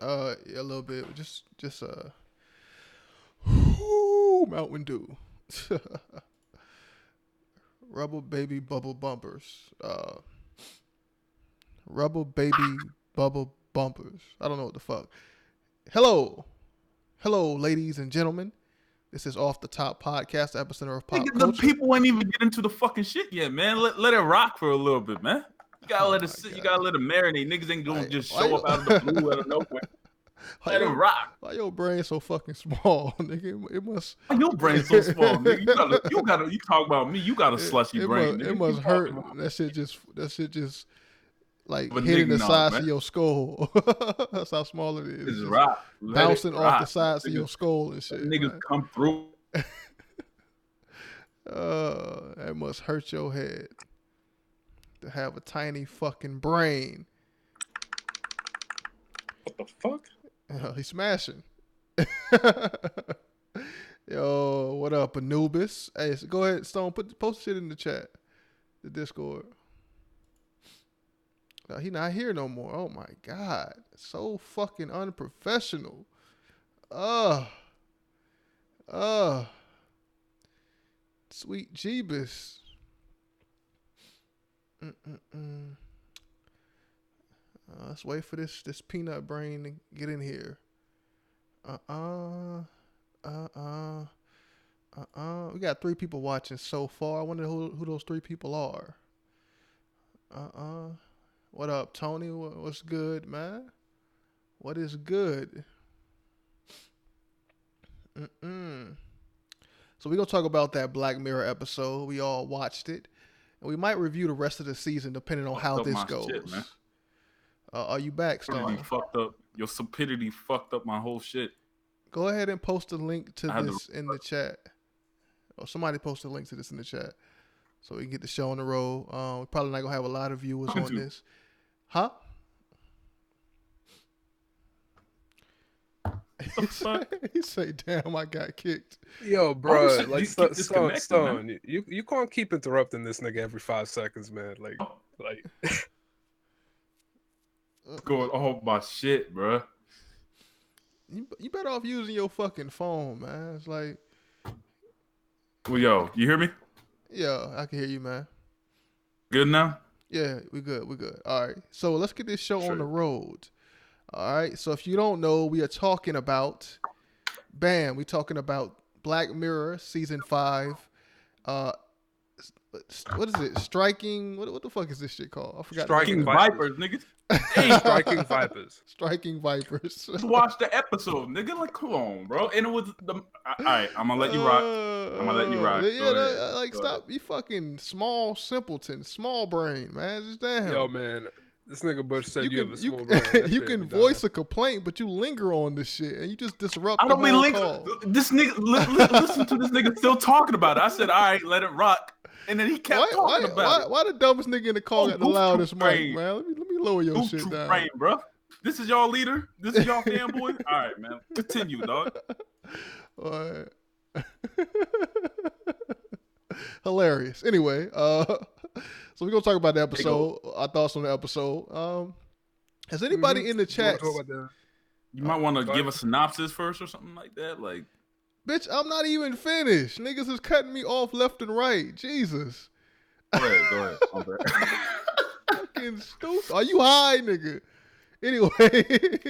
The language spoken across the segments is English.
Yeah, a little bit. Just Mountain Dew. Rubber baby bubble bumpers. Rubber baby bubble bumpers. I don't know what the fuck. Hello, ladies and gentlemen. This is Off the Top Podcast, the epicenter of pop Nigga, the culture. people ain't even get into the fucking shit yet, man. Let it rock for a little bit, man. You gotta let it sit. You gotta let it marinate. Niggas ain't gonna just show up out of the blue out of nowhere. Let it rock. Why your brain so fucking small, nigga? It must. Why your brain so small, nigga? You gotta. You talk about me. You got a slushy brain, nigga. It must hurt. That shit just like hitting the sides of your skull. That's how small it is. It's just rock. Bouncing off the sides of your skull and shit. Niggas man. come through. That must hurt your head to have a tiny fucking brain. What the fuck? He's smashing. Yo, what up, Anubis? Hey, so go ahead, Stone. Post shit in the chat, the Discord. No, he not here no more. Oh my god, so fucking unprofessional. Sweet Jeebus. Let's wait for this peanut brain to get in here. We got 3 people watching so far. I wonder who those 3 people are. What up, Tony? What's good, man? What is good? So we're going to talk about that Black Mirror episode. We all watched it. And we might review the rest of the season depending on how this goes. Shit, man. Are you back, Stone? Fucked up. Your stupidity fucked up my whole shit. Go ahead and post a link to this in the chat. Or somebody post a link to this in the chat so we can get the show on the road. We're probably not going to have a lot of viewers on this. Huh? He say, "Damn, I got kicked." Yo, bro, like Stone, you can't keep interrupting this nigga every 5 seconds, man. Like. Going off my shit, bro. You better off using your fucking phone, man. It's like, well, yo, you hear me? Yeah, I can hear you, man. Good now? Yeah, we good. All right, so let's get this show on the road. All right, so if you don't know, we are talking about, we talking about Black Mirror season 5. What is it? Striking. What the fuck is this shit called? I forgot. Striking Vipers, nigga. Striking Vipers. Striking Vipers. Just watch the episode, nigga. Like, come on, bro. And it was the. All right, I'm gonna let you rock. I'm gonna let you rock. Yeah, stop. You fucking small simpleton, small brain, man. Just damn. Yo, man. This nigga Bush said you have a small brain. You can voice a complaint, but you linger on this shit, and you just disrupt. I don't the mean whole linger. call. This nigga, listen to this nigga still talking about it. I said, all right, let it rock. And then he kept talking about it. Why the dumbest nigga in the call got the loudest mic, man? Let me lower your shit down. Brain, bro. This is y'all leader. This is y'all fanboy. All right, man. Continue, dog. All right. Hilarious. Anyway, so we're gonna talk about the episode. Our thoughts on the episode. Has anybody in the chat? You might want to give a synopsis first or something like that. Like, bitch, I'm not even finished. Niggas is cutting me off left and right. Jesus. Go ahead. Fucking stupid. Are you high, nigga? Anyway.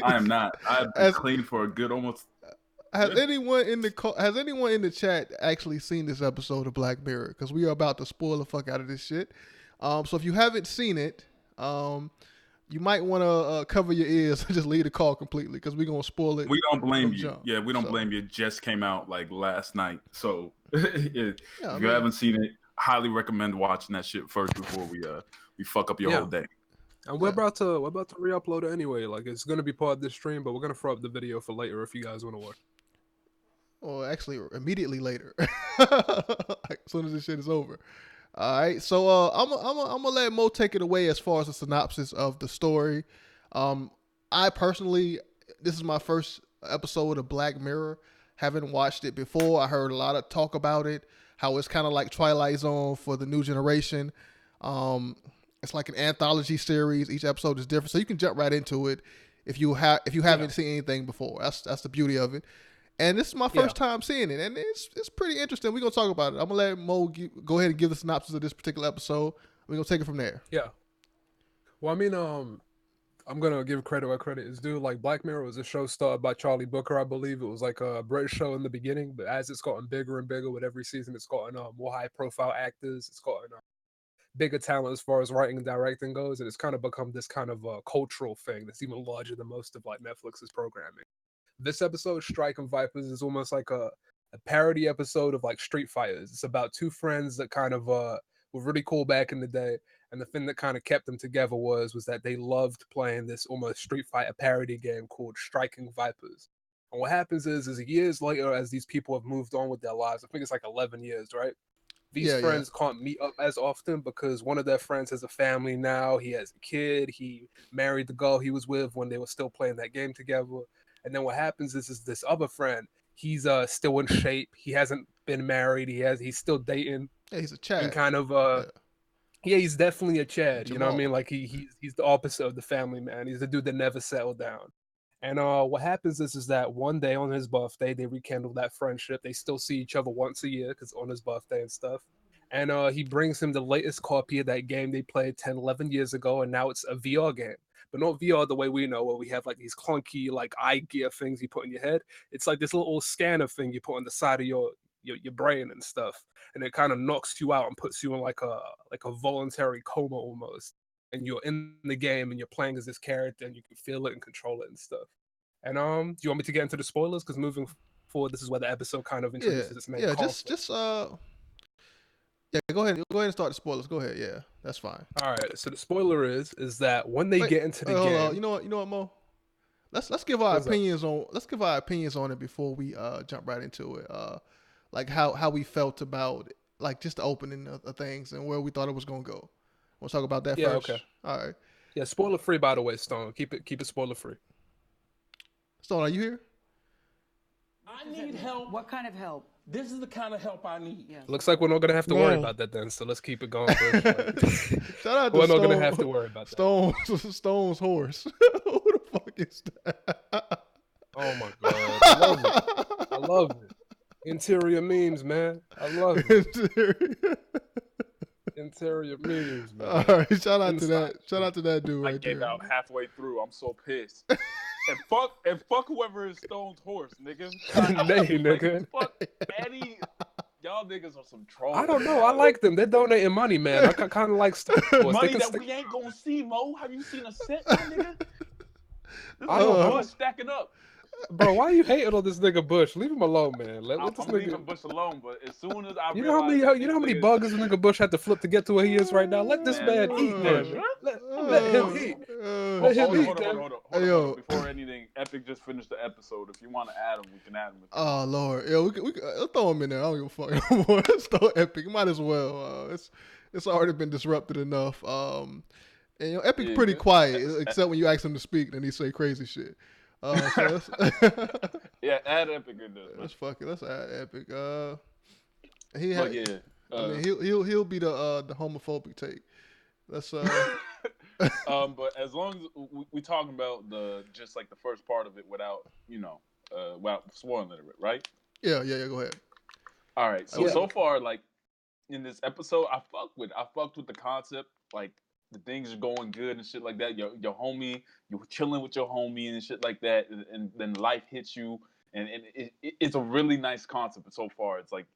I am not. I've been clean for a good almost. Has anyone in the chat actually seen this episode of Black Mirror? Because we are about to spoil the fuck out of this shit. So if you haven't seen it, you might want to cover your ears and just leave the call completely because we're going to spoil it. We don't blame you. Jump. Yeah, we don't blame you. It just came out like last night. So if you haven't seen it, highly recommend watching that shit first before we fuck up your whole day. And we're about to re-upload it anyway. Like, it's going to be part of this stream, but we're going to throw up the video for later if you guys want to watch. Well, actually, immediately later. As soon as this shit is over. All right, so I'm gonna let Mo take it away as far as the synopsis of the story. I personally, this is my first episode of Black Mirror. Haven't watched it before. I heard a lot of talk about it, how it's kind of like Twilight Zone for the new generation. It's like an anthology series. Each episode is different, so you can jump right into it if you haven't seen anything before. That's the beauty of it. And this is my first time seeing it, and it's pretty interesting. We're gonna talk about it. I'm gonna let Mo go ahead and give the synopsis of this particular episode. We're gonna take it from there. Yeah. Well, I mean, I'm gonna give credit where credit is due. Like Black Mirror was a show started by Charlie Booker, I believe. It was like a British show in the beginning, but as it's gotten bigger and bigger with every season, it's gotten more high-profile actors. It's gotten bigger talent as far as writing and directing goes, and it's kind of become this kind of cultural thing that's even larger than most of like Netflix's programming. This episode, Striking Vipers, is almost like a parody episode of like Street Fighters. It's about two friends that kind of were really cool back in the day, and the thing that kind of kept them together was that they loved playing this almost Street Fighter parody game called Striking Vipers. And what happens is years later, as these people have moved on with their lives, I think it's like 11 years, right? These friends can't meet up as often because one of their friends has a family now. He has a kid. He married the girl he was with when they were still playing that game together. And then what happens is this other friend, he's still in shape. He hasn't been married. He's still dating. Yeah, he's a Chad. And kind of yeah, he's definitely a Chad. Jamal. You know what I mean? Like he's the opposite of the family man. He's the dude that never settled down. And what happens is that one day on his birthday, they rekindle that friendship. They still see each other once a year because on his birthday and stuff. And he brings him the latest copy of that game they played 10, 11 years ago, and now it's a VR game. But not VR the way we know, where we have like these clunky like eye gear things you put in your head. It's like this little scanner thing you put on the side of your brain and stuff, and it kind of knocks you out and puts you in like a voluntary coma almost. And you're in the game and you're playing as this character and you can feel it and control it and stuff. And do you want me to get into the spoilers? Because moving forward, this is where the episode kind of introduces its main conflict. Go ahead and start the spoilers. Go ahead, yeah, that's fine. All right, so the spoiler is that when they get into the game, you know what, Mo? Let's give our opinions on it before we jump right into it. Like how we felt about like just the opening of things and where we thought it was gonna go. We'll talk about that first. Okay. All right. Yeah, spoiler free by the way, Stone. Keep it spoiler free. Stone, are you here? I need help. What kind of help? This is the kind of help I need. Yes. Looks like we're not gonna have to worry about that then. So let's keep it going. Shout out to we're Stone, not gonna have to worry about that. Stone's horse. Who the fuck is that? Oh my god, I love it. Interior memes, man. I love it. Interior memes, man. All right, shout out to that dude right there. I gave out halfway through. I'm so pissed. and fuck whoever is Stone's horse, nigga. Nay, nigga. Fuck Eddie. Y'all niggas are some trolls. I don't know. I like them. They're donating money, man. I kind of like Star Wars. Money that we ain't gonna see, Mo. Have you seen a set, nigga? This is stacking up. Bro, why are you hating on this nigga Bush? Leave him alone, man. Let this I'm nigga leaving Bush alone. But as soon as I you know how many buggers a nigga Bush had to flip to get to where he is right now. Let this man eat, man. Let him eat. Let him eat. Hold on. Before anything, Epic just finished the episode. If you want to add him, we can add him. Oh Lord, yeah, we can throw him in there. I don't give a fuck no more. Let's throw Epic. Might as well. It's already been disrupted enough. And Epic's pretty quiet, except when you ask him to speak, then he say crazy shit. Yeah, add Epic in there. Let's fuck it. Let's add Epic. I mean, he'll be the homophobic take. Let's but as long as we talking about just like the first part of it without spoiling it, right? Yeah. Go ahead. All right. So far, like in this episode, I fucked with the concept, like. The things are going good and shit like that. Your homie, you're chilling with your homie and shit like that, and then life hits you, and it's a really nice concept so far. It's like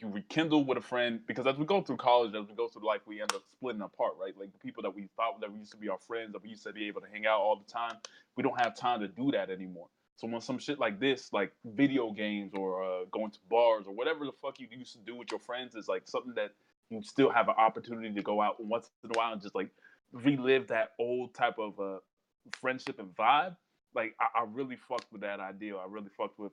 you rekindle with a friend because as we go through college, as we go through life, we end up splitting apart, right? Like the people that we thought that we used to be our friends, that we used to be able to hang out all the time, we don't have time to do that anymore. So when some shit like this, like video games or going to bars or whatever the fuck you used to do with your friends, is like something that you still have an opportunity to go out once in a while and just like relive that old type of friendship and vibe. Like I really fucked with that idea. I really fucked with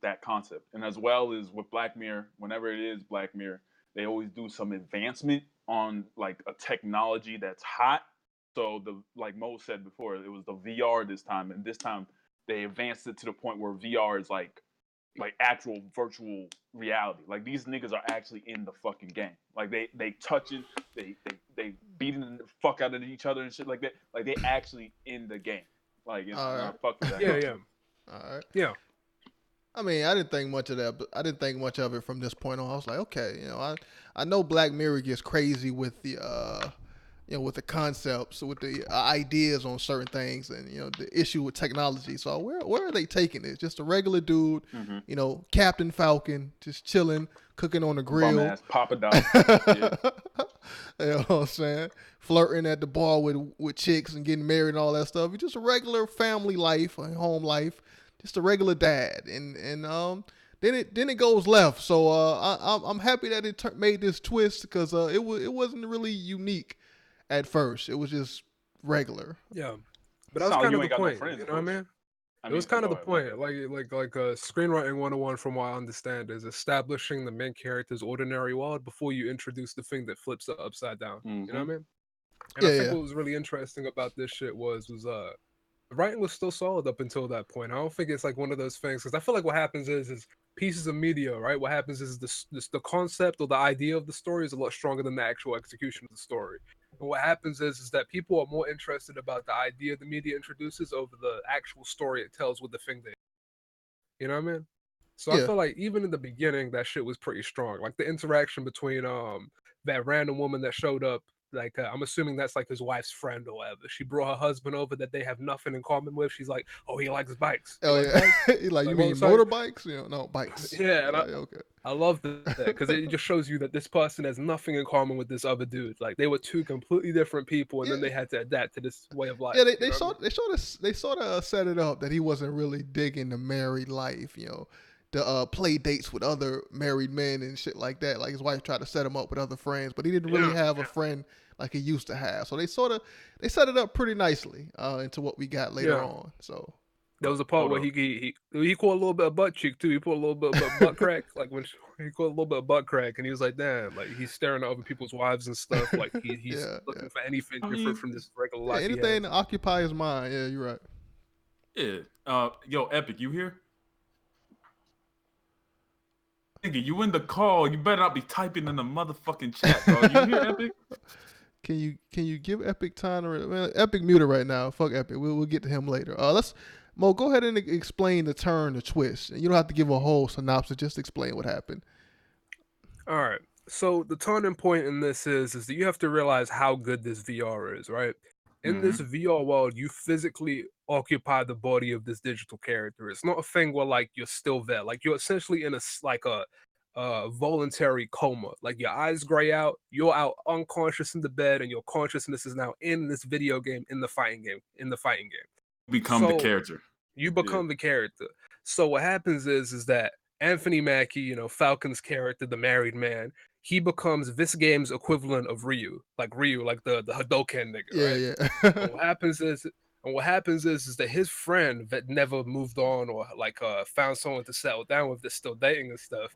that concept. And as well as with Black Mirror, whenever it is Black Mirror, they always do some advancement on like a technology that's hot. So like Mo said before, it was the VR this time, and this time they advanced it to the point where VR is like actual virtual reality. Like these niggas are actually in the fucking game. Like they touching, they they beating the fuck out of each other and shit like that. Like they actually in the game. Like and I fuck with that. Yeah. All right. Yeah. I mean, I didn't think much of that, but I didn't think much of it from this point on. I was like, okay, I know Black Mirror gets crazy with the with the concepts, with the ideas on certain things, and the issue with technology. So where are they taking it? Just a regular dude, Captain Falcon, just chilling, cooking on the grill, bum ass Papa Doc. Yeah. You know what I'm saying? Flirting at the bar with chicks and getting married and all that stuff. It's just a regular family life, a home life, just a regular dad. And then it goes left. So I'm happy that it made this twist because it wasn't really unique at first. It was just regular. Yeah, but that was kind of the point. No friends, you know what I mean? It was kind of the point, like screenwriting 101 from what I understand is establishing the main character's ordinary world before you introduce the thing that flips it upside down. You know what I mean? And I think what was really interesting about this shit was the writing was still solid up until that point. I don't think it's like one of those things because I feel like what happens is pieces of media, right? What happens is the concept or the idea of the story is a lot stronger than the actual execution of the story. And what happens is that people are more interested about the idea the media introduces over the actual story it tells with the thing they. You know what I mean? So I feel like even in the beginning, that shit was pretty strong. Like the interaction between that random woman that showed up. Like I'm assuming that's like his wife's friend or whatever. She brought her husband over that they have nothing in common with. She's like, "Oh, he likes bikes." Oh yeah, you mean motorbikes? No, bikes. Yeah, and okay. I love that because it just shows you that this person has nothing in common with this other dude. Like they were two completely different people, and then they had to adapt to this way of life. Yeah, they sort of set it up that he wasn't really digging the married life. The play dates with other married men and shit like that. Like his wife tried to set him up with other friends, but he didn't really have a friend like he used to have. So they set it up pretty nicely into what we got later on. So there was a part where he caught a little bit of butt cheek too. He put a little bit of butt crack, like when he caught a little bit of butt crack, and he was like, "Damn!" Like he's staring at other people's wives and stuff. Like he's looking for anything different from this regular life. Anything to occupy his mind. Yeah, you're right. Yeah. Yo, Epic, you here? Nigga, you in the call. You better not be typing in the motherfucking chat, dog. You hear Epic? Can you give Epic time to Epic muted right now? Fuck Epic. We'll get to him later. Mo, go ahead and explain the turn, the twist. You don't have to give a whole synopsis. Just explain what happened. All right. So the turning point in this is that you have to realize how good this VR is, right? In this VR world, you physically occupy the body of this digital character. It's not a thing where like you're still there. Like you're essentially in a voluntary coma. Like your eyes gray out, you're out unconscious in the bed, and your consciousness is now in this video game, in the fighting game. Become the character. You become the character. So what happens is that Anthony Mackie, Falcon's character, the married man, he becomes this game's equivalent of Ryu, like the Hadoken nigga, right? Yeah. And what happens is that his friend that never moved on or like found someone to settle down with that's still dating and stuff,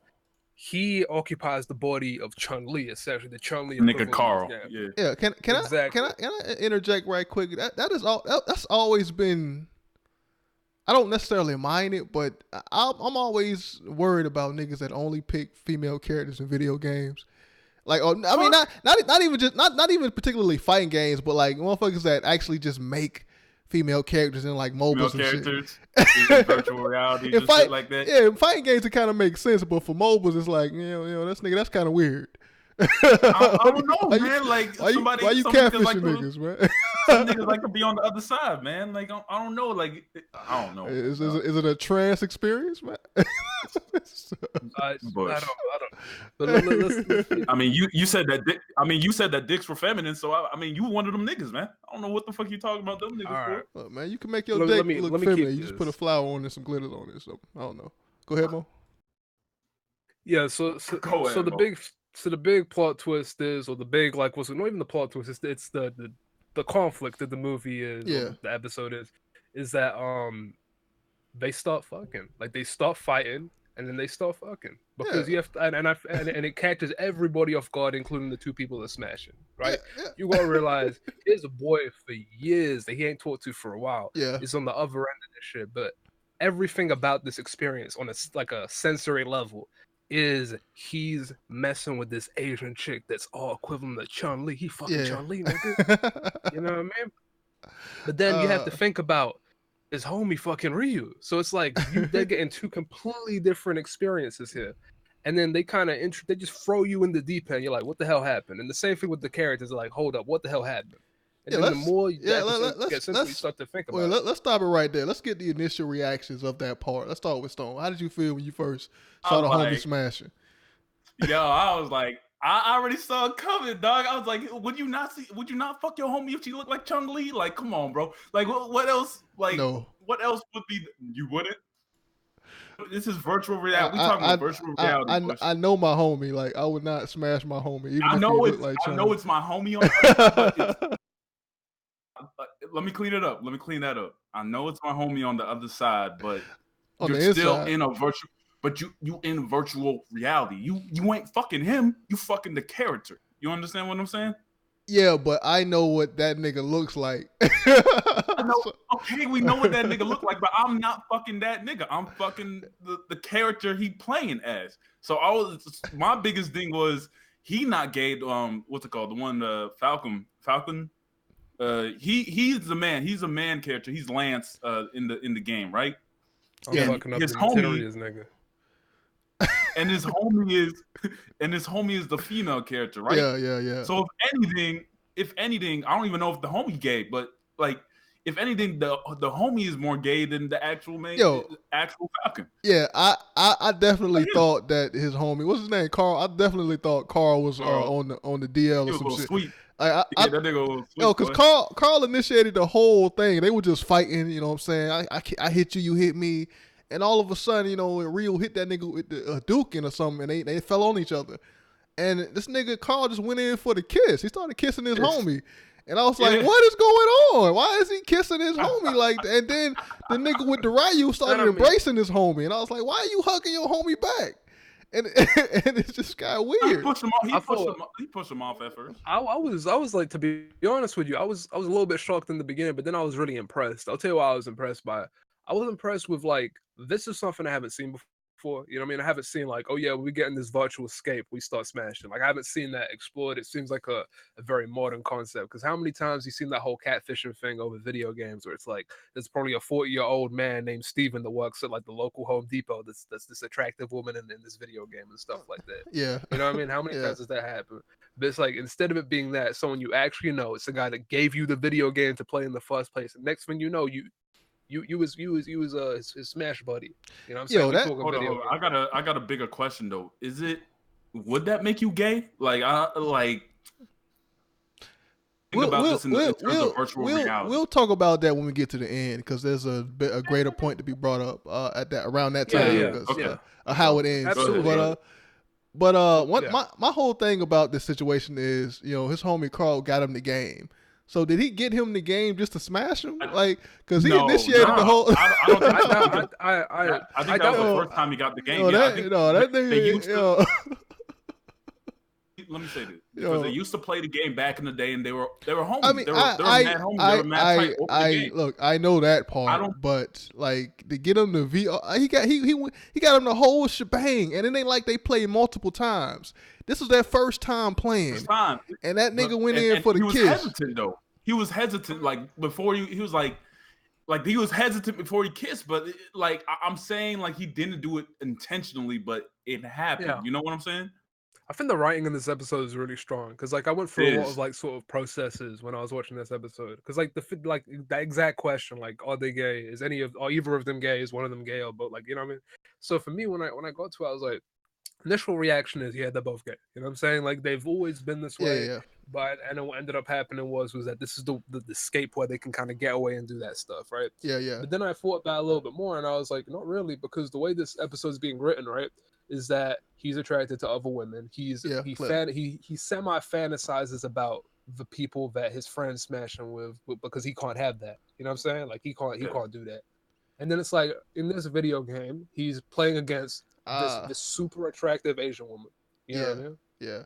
he occupies the body of Chun-Li, essentially the Chun-Li nigga Carl. Yeah. Can I interject right quick? That's always been. I don't necessarily mind it, but I'm always worried about niggas that only pick female characters in video games. Like, I mean, not even particularly fighting games, but like motherfuckers that actually just make female characters in like MOBAs and shit. In virtual reality, just shit like that. Yeah, in fighting games it kind of makes sense, but for MOBAs it's like that's kind of weird. I don't know, man. Like why you catfishing niggas, man? Some niggas like to be on the other side, man. Like I don't know. Like I don't know. Is it a trans experience, man? I don't. But let's I mean, you said that. You said that dicks were feminine. So I mean, you one of them niggas, man. I don't know what the fuck you talking about them niggas for. Look, man, you can make your dick look feminine. You just put a flower on and some glitters on it. So I don't know. Go ahead, Mo. Yeah. So the big plot twist is, or the big not even the plot twist. It's the conflict that the movie is, or the episode is that they start fucking. Like they start fighting, and then they start fucking because you have to, and it catches everybody off guard, including the two people that smashing. Right? You gotta realize here's a boy for years that he ain't talked to for a while. Yeah, is on the other end of this shit, but everything about this experience on a sensory level is he's messing with this Asian chick that's all equivalent to Chun-Li. He fucking Yeah. Chun-Li, nigga. You know what I mean? But then you have to think about his homie fucking Ryu. So it's like they're getting two completely different experiences here. And then they kind of they just throw you in the deep end. You're like, what the hell happened? And the same thing with the characters. Like, hold up, what the hell happened? And then the more the episode gets into, you start to think about it. Let's stop it right there. Let's get the initial reactions of that part. Let's start with Stone. How did you feel when you first saw the homie smashing? Yo, I was like, I already saw it coming, dog. I was like, would you not fuck your homie if she looked like Chung-Li? Like, come on, bro. Like, what else? Like, no. What else would be? You wouldn't. This is virtual reality. We talking about virtual reality. I know my homie. Like, I would not smash my homie. Even I if know he it's. looked like I know it's my homie on. Let me clean it up. Let me clean that up. I know it's my homie on the other side, but you're still in a virtual. But you in virtual reality. You ain't fucking him. You fucking the character. You understand what I'm saying? Yeah, but I know what that nigga looks like. I know. Okay, we know what that nigga look like, but I'm not fucking that nigga. I'm fucking the character he playing as. So my biggest thing was he not gay. What's it called? The one Falcon. He's the man. He's a man character. He's Lance in the game, right? I'm fucking up his homie, nigga. And his homie is the female character, right? Yeah. So if anything, I don't even know if the homie gay, but like if anything, the homie is more gay than the actual actual Falcon. Yeah, I definitely thought that his homie, what's his name, Carl. I definitely thought Carl was on the DL or some shit. Sweet. That nigga was sweet. Because Carl initiated the whole thing. They were just fighting. You know what I'm saying? I hit you, you hit me. And all of a sudden, you know, Rio hit that nigga with the Dukin or something, and they fell on each other. And this nigga Carl just went in for the kiss. He started kissing his homie. And I was like, what is going on? Why is he kissing his homie like that? And then the nigga with the Ryu started embracing his homie. And I was like, why are you hugging your homie back? And it just got weird. He pushed him off at first. I was like, to be honest with you, I was a little bit shocked in the beginning, but then I was really impressed. I'll tell you why I was impressed by. I was impressed with, like, this is something I haven't seen before. You know what I mean? I haven't seen, like, oh yeah, we get in this virtual escape, we start smashing. Like, I haven't seen that explored. It seems like a very modern concept. Because how many times you seen that whole catfishing thing over video games where it's like there's probably a 40-year-old man named Steven that works at like the local Home Depot that's this attractive woman in this video game and stuff like that. Yeah. You know what I mean? How many times does that happen? But it's like, instead of it being that, someone you actually know, it's the guy that gave you the video game to play in the first place. And next thing you know, you was his smash buddy. You know what I'm saying? Hold on. I got a bigger question though. Would that make you gay? Like think about this in terms of virtual reality. We'll talk about that when we get to the end because there's a greater point to be brought up around that time. How it ends. Absolutely. But my whole thing about this situation is, you know, his homie Carl got him the game. So did he get him the game just to smash him? Like, because he initiated the whole. I don't think I think that was the first time he got the game. That nigga. Let me say this because they used to play the game back in the day, and they were homies. I mean, they were mad homies. They were mad tight over the game. Look, I know that part, but like to get him the VR, he got him the whole shebang, and it ain't like they played multiple times. This was their first time playing, and that nigga went in for the kiss. He was hesitant though. He was hesitant, like before he was like he was hesitant before he kissed, but like I'm saying, like he didn't do it intentionally, but it happened. Yeah. You know what I'm saying? I think the writing in this episode is really strong because, like, I went through a lot of like sort of processes when I was watching this episode. Because, like, the exact question, like, are they gay? Are either of them gay? Is one of them gay? Or both? Like, you know what I mean? So for me, when I got to it, I was like, initial reaction is, yeah, they're both gay. You know what I'm saying? Like, they've always been this way. Yeah. But what ended up happening was that this is the escape where they can kind of get away and do that stuff, right? Yeah. But then I thought about it a little bit more, and I was like, not really, because the way this episode is being written, right, is that he's attracted to other women. He semi fantasizes about the people that his friends smashing with because he can't have that. You know what I'm saying? Like he can't do that. And then it's like in this video game, he's playing against this super attractive Asian woman. You know what I mean? Yeah.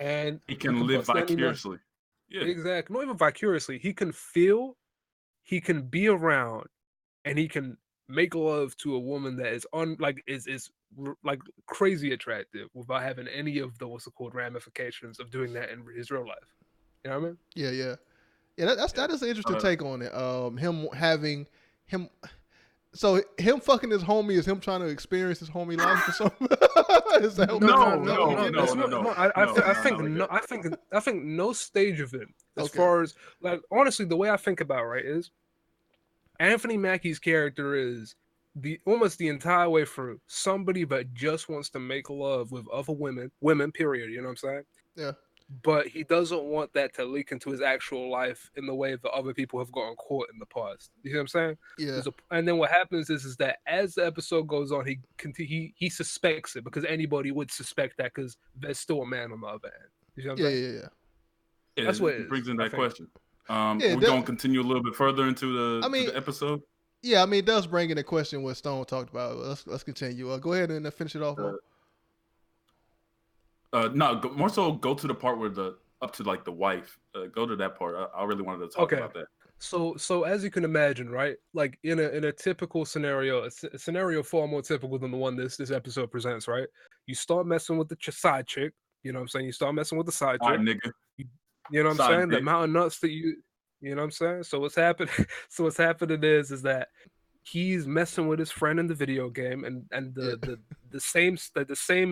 And he can live vicariously. Yeah. Exactly. Not even vicariously. He can feel, he can be around, and he can make love to a woman that is like crazy attractive without having any of the what's it called ramifications of doing that in his real life. You know what I mean? Yeah. That is an interesting take on it. Him having him. So him fucking his homie is him trying to experience his homie life or something. Is that I think no stage of it. As Okay. far as like honestly, the way I think about it, right is Anthony Mackie's character is almost the entire way through somebody that just wants to make love with other women, period. You know what I'm saying? Yeah. But he doesn't want that to leak into his actual life in the way that other people have gotten caught in the past. You see what I'm saying? Yeah. And then what happens is that as the episode goes on, he suspects it because anybody would suspect that because there's still a man on the other end. You see what I'm saying? Yeah. That's what it brings in that question. Yeah, we're going to continue a little bit further into the episode. Yeah, I mean, it does bring in a question what Stone talked about. Let's continue. Go ahead and finish it off. No, more so go to the part where up to like the wife. Go to that part. I really wanted to talk about that. So as you can imagine, right? Like in a typical scenario, a scenario far more typical than the one this episode presents, right? You start messing with the side chick. You know what I'm saying? You start messing with the side chick. Nigga. You know what I'm saying? The amount of nuts that you know what I'm saying? So what's happening? So what's happening is that he's messing with his friend in the video game, and the same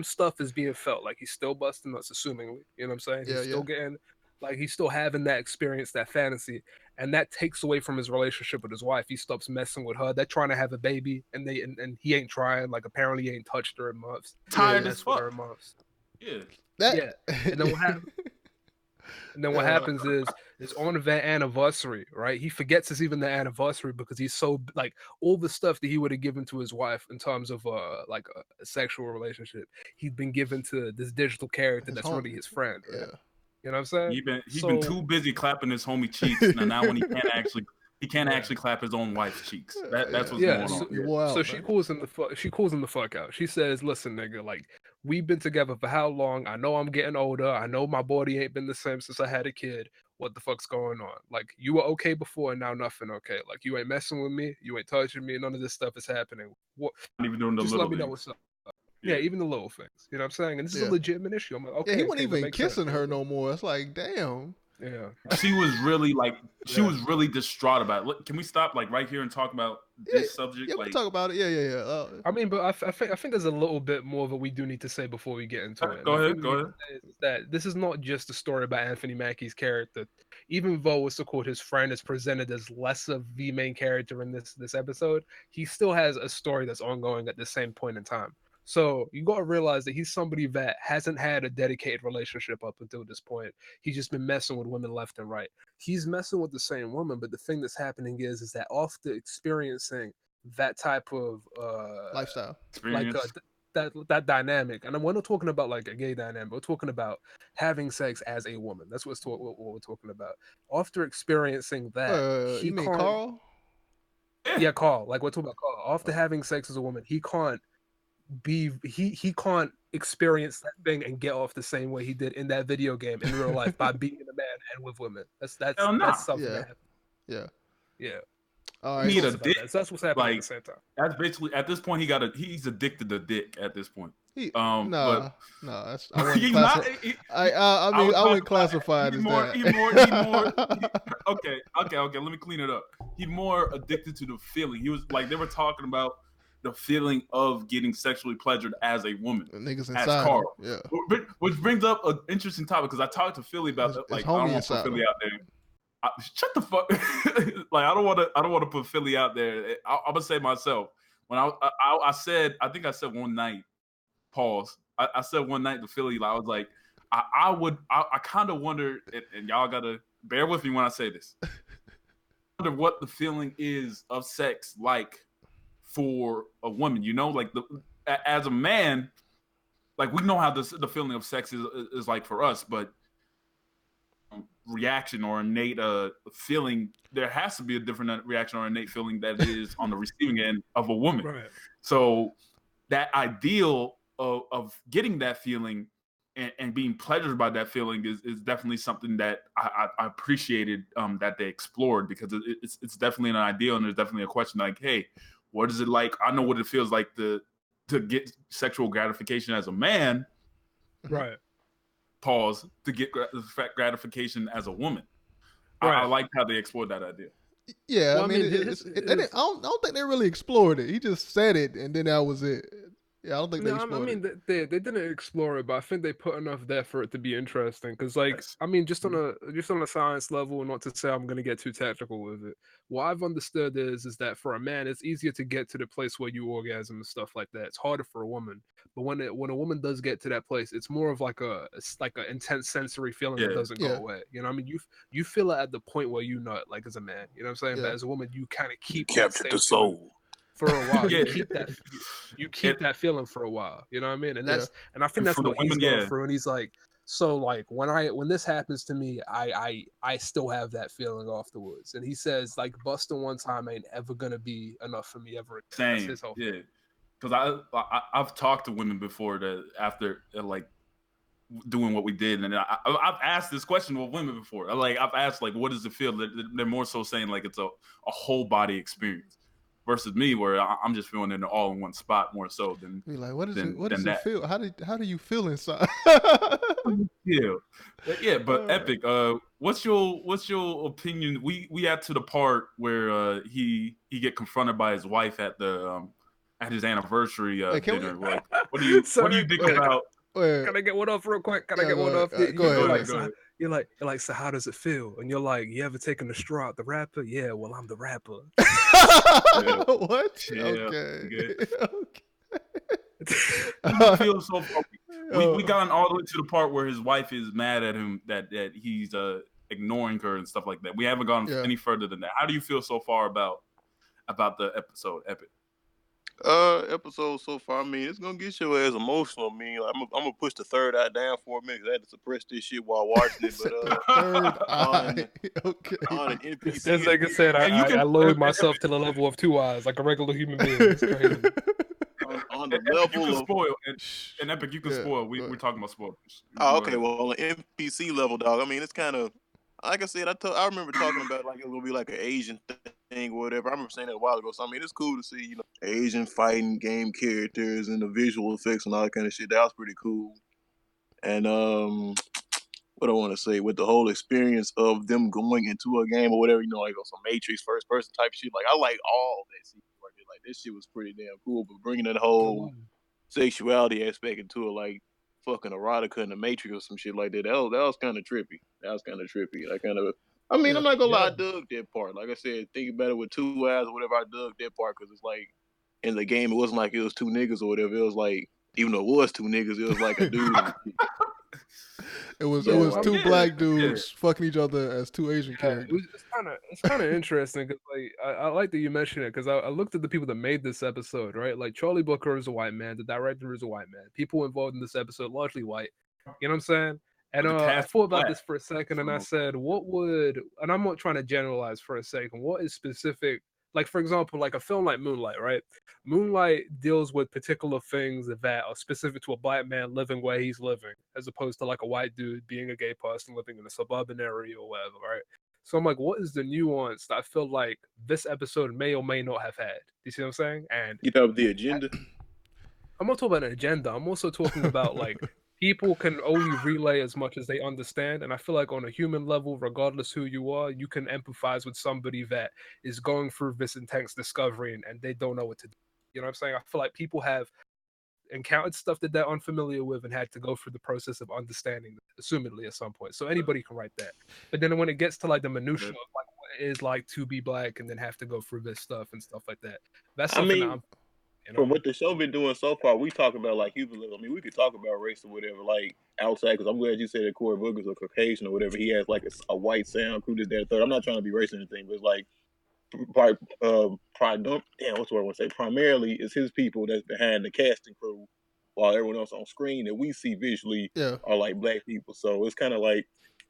stuff is being felt. Like he's still busting nuts, assumingly. You know what I'm saying? He's still getting, like he's still having that experience, that fantasy, and that takes away from his relationship with his wife. He stops messing with her. They're trying to have a baby, and he ain't trying. Like apparently, he ain't touched her in months. Tired as fuck. Yeah. And then what happens? And then what happens is on that anniversary, right? He forgets it's even the anniversary because he's so like all the stuff that he would have given to his wife in terms of like a sexual relationship, he'd been given to this digital character that's really his friend. Right? Yeah. You know what I'm saying? He's been too busy clapping his homie cheeks. Now when he can't actually clap his own wife's cheeks. That's what's going on. So she calls him the fuck out. She says, "Listen, nigga, like we've been together for how long? I know I'm getting older. I know my body ain't been the same since I had a kid. What the fuck's going on? Like you were okay before and now nothing okay. Like you ain't messing with me. You ain't touching me. None of this stuff is happening. What? Not even doing the just little let me know things. what's up. Yeah, even the little things. You know what I'm saying? And this is a legitimate issue. I'm like, okay. Yeah, he wasn't even kissing her no more. It's like, damn. Yeah. She was really was really distraught about it. Look, can we stop like right here and talk about this subject? Yeah, we talk about it. Yeah. I mean, but I think there's a little bit more that we do need to say before we get into it. Go ahead. That this is not just a story about Anthony Mackie's character. Even though what's called his friend is presented as less of the main character in this episode, he still has a story that's ongoing at the same point in time. So you got to realize that he's somebody that hasn't had a dedicated relationship up until this point. He's just been messing with women left and right. He's messing with the same woman, but the thing that's happening is that after experiencing that type of lifestyle, like that dynamic, and we're not talking about like a gay dynamic. We're talking about having sex as a woman. That's what we're talking about. After experiencing that, you mean Carl? Yeah, Carl. Like we're talking about Carl. After having sex as a woman, he can't experience that thing and get off the same way he did in that video game in real life by being a man and with women. That's something that happened. Yeah. All right. Need a dick. So that's what's happening at the same time. That's basically at this point he's addicted to dick at this point. I wouldn't classify it as that. Okay. Let me clean it up. He's more addicted to the feeling. He was like they were talking about the feeling of getting sexually pleasured as a woman. Niggas as inside. Carl. Yeah. Which brings up an interesting topic because I talked to Philly about that. Like I don't want to put Philly out there. Shut the fuck. Like I don't want to put Philly out there. I'm gonna say myself. When I think I said one night. Pause. I said one night to Philly. Like, I was like, I kind of wonder, and y'all gotta bear with me when I say this. I wonder what the feeling is of sex like for a woman. You know, like as a man, like we know how the feeling of sex is like for us, but reaction or innate feeling, there has to be a different reaction or innate feeling that is on the receiving end of a woman. Right. So that ideal of getting that feeling and being pleasured by that feeling is definitely something that I appreciated that they explored, because it's definitely an ideal, and there's definitely a question like, hey, What is it like? I know what it feels like to get sexual gratification as a man. Right. Pause. To get gratification as a woman. Right. I like how they explored that idea. Yeah, Well, I mean, I don't think they really explored it. He just said it, and then that was it. Yeah, I don't think they No, I explored mean it. they didn't explore it, but I think they put enough there for it to be interesting. Because, like, Yes. I mean, just on a science level, not to say I'm gonna get too technical with it. What I've understood is that for a man, it's easier to get to the place where you orgasm and stuff like that. It's harder for a woman, but when a woman does get to that place, it's more of like it's like an intense sensory feeling that doesn't go away. You know, what I mean, you feel it at the point where you nut, like as a man. You know what I'm saying? Yeah. But as a woman, you kind of keep Captured the same feeling soul. for a while. Yeah. You keep that feeling for a while. You know what I mean? And Yeah. that's and I think And that's for the what he's women, going yeah. through. And he's like, so like when this happens to me, I still have that feeling afterwards. And he says like busting one time ain't ever gonna be enough for me ever again. That's Same. his whole Yeah. Because I've talked to women before that after like doing what we did, and I've asked this question with women before. Like I've asked like, what does it feel? They're more so saying like it's a whole body experience versus me where I'm just feeling it all in one spot more so than Be like, what does than it that. feel? How do you feel inside? Yeah, but Epic, what's your opinion? We had to the part where he get confronted by his wife at the at his anniversary dinner. Like, what do you think about? Can I get one off real quick? Can I get one off? Go ahead. You're like, so how does it feel? And you're like, you ever taken the straw out the rapper? Yeah, well, I'm the rapper. What? Yeah, Okay. good. Okay. You feel so far. We gotten all the way to the part where his wife is mad at him that he's ignoring her and stuff like that. We haven't gone any further than that. How do you feel so far about the episode, Epic? Episode so far, I mean, it's gonna get your ass emotional. I mean, I'm gonna push the third eye down for a minute. I had to suppress this shit while watching it. But third eye. Okay. On an NPC, this nigga said I lowered myself to the level of 2 eyes like a regular human being. It's crazy. on the level you can of spoil and Epic, you can spoil. We're talking about spoilers. Oh, okay. Well, on an NPC level, dog. I mean, it's kind of like I said. I remember talking about like it was gonna be like an Asian thing or whatever. I remember saying that a while ago. So I mean, it's cool to see Asian fighting game characters and the visual effects and all that kind of shit. That was pretty cool. And what I want to say with the whole experience of them going into a game or whatever, like some Matrix first person type shit. Like I like all that shit. Like this shit was pretty damn cool. But bringing that whole sexuality aspect into it, like fucking erotica in the Matrix or some shit like that. That was kind of trippy. I mean, I'm not gonna lie, I dug that part. Like I said, think about it with 2 eyes or whatever. I dug that part because it's like in the game, it wasn't like it was 2 niggas or whatever. It was like, even though it was 2 niggas, it was like a dude. It was 2 black dudes fucking each other as 2 Asian characters. It's kind of interesting because like I like that you mentioned it because I looked at the people that made this episode, right? Like Charlie Booker is a white man, the director is a white man. People involved in this episode largely white. You know what I'm saying? And I thought about this for a second, and I said, and I'm not trying to generalize for a second. What is specific? Like, for example, like a film like Moonlight, right? Moonlight deals with particular things that are specific to a black man living where he's living, as opposed to like a white dude being a gay person living in a suburban area or whatever, right? So I'm like, what is the nuance that I feel like this episode may or may not have had? You see what I'm saying? And you know the agenda. I'm not talking about an agenda. I'm also talking about like people can only relay as much as they understand. And I feel like on a human level, regardless who you are, you can empathize with somebody that is going through this intense discovery and they don't know what to do. You know what I'm saying? I feel like people have encountered stuff that they're unfamiliar with and had to go through the process of understanding, assumedly at some point. So anybody can write that. But then when it gets to like the minutiae of like what it is like to be black and then have to go through this stuff and stuff like that, that's something that I'm from what the show been doing so far, we talk about like human level. I mean, we could talk about race or whatever, like outside. Because I'm glad you said that Corey Booker's a Caucasian or whatever. He has like a white sound crew, this, that, third. I'm not trying to be racist or anything, but it's like, what's the word I want to say? Primarily, it's his people that's behind the casting crew, while everyone else on screen that we see visually are like black people. So it's kind of like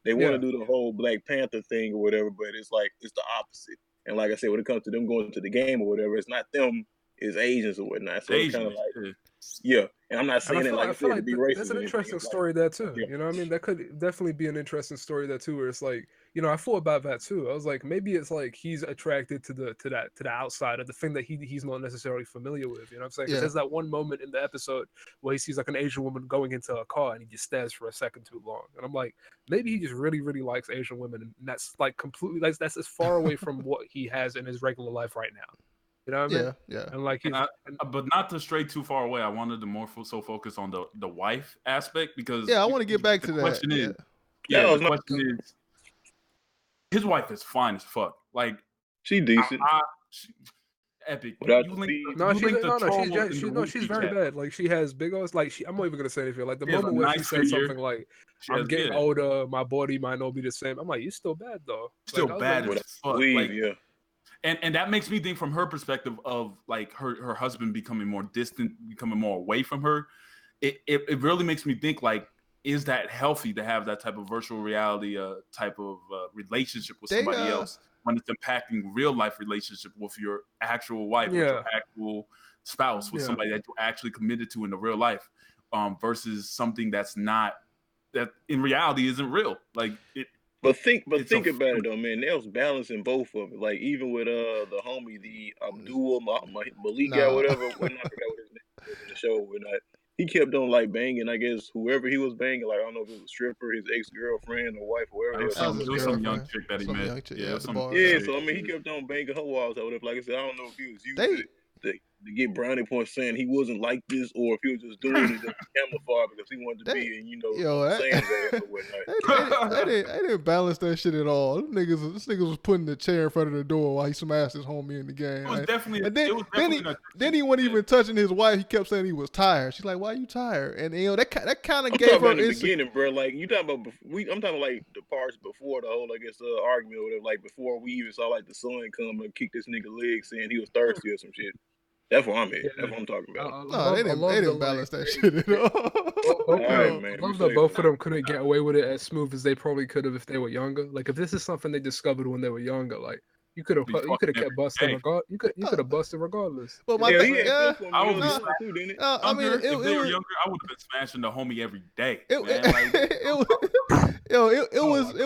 they want to do the whole Black Panther thing or whatever, but it's like it's the opposite. And like I said, when it comes to them going to the game or whatever, it's not them. is Asians or whatnot. So it's kind of like, yeah. yeah. And I'm not saying it like I feel like to be racist. That's an interesting like, story there too. You know what I mean? That could definitely be an interesting story there too, where it's like, you know, I thought about that too. I was like, maybe it's like he's attracted to the outside of the thing that he's not necessarily familiar with. You know what I'm saying? Because there's that one moment in the episode where he sees like an Asian woman going into a car and he just stares for a second too long. And I'm like, maybe he just really, really likes Asian women, and that's like completely that's as far away from what he has in his regular life right now. You know what I mean? Yeah. And like, but not to stray too far away. I wanted to more focus on the wife aspect, because I want to get back to that. The question is, his wife is fine as fuck. Like, she decent. Epic. She's very bad. Like, she has big old, like, I'm not even gonna say anything. Like, the moment where she said something like, "I'm getting older, my body might not be the same," I'm like, "You're still bad though." Still like, bad as fuck. Like, yeah. And that makes me think from her perspective of like her husband becoming more distant, becoming more away from her. It really makes me think, like, is that healthy to have that type of virtual reality type of relationship with somebody else when it's impacting real life relationship with your actual wife, with your actual spouse, with somebody that you're actually committed to in the real life, versus something that in reality isn't real. Like it. But think about it though, man. They was balancing both of it. Like even with the homie, the Abdul Malik or whatever. I forgot what his name was in the show. He kept on like banging, I guess, whoever he was banging. Like, I don't know if it was a stripper, his ex-girlfriend or wife, or whoever. It was some young chick that he met. So I mean, he kept on banging her walls or whatever. Like I said, I don't know if he was using it to get brownie points, saying he wasn't like this, or if he was just doing it just to camouflage because he wanted to be, Sam's ass or whatnot. I didn't balance that shit at all. This niggas was putting the chair in front of the door while he smashed his homie in the game. It was definitely. Then he wasn't even touching his wife. He kept saying he was tired. She's like, "Why are you tired?" And that kind of gave her in the beginning, bro. Like you talking about, I'm talking like the parts before the whole, I guess, argument or whatever. Like before we even saw like the son come and kick this nigga leg, saying he was thirsty or some shit. That's what I'm at. That's what I'm talking about. No, they didn't balance that shit at all. I love that both of them couldn't get away with it as smooth as they probably could have if they were younger. Like, if this is something they discovered when they were younger, like, you could have kept busting regardless. You could have busted regardless. Well, I mean, if they were younger, I would have been smashing the homie every day. It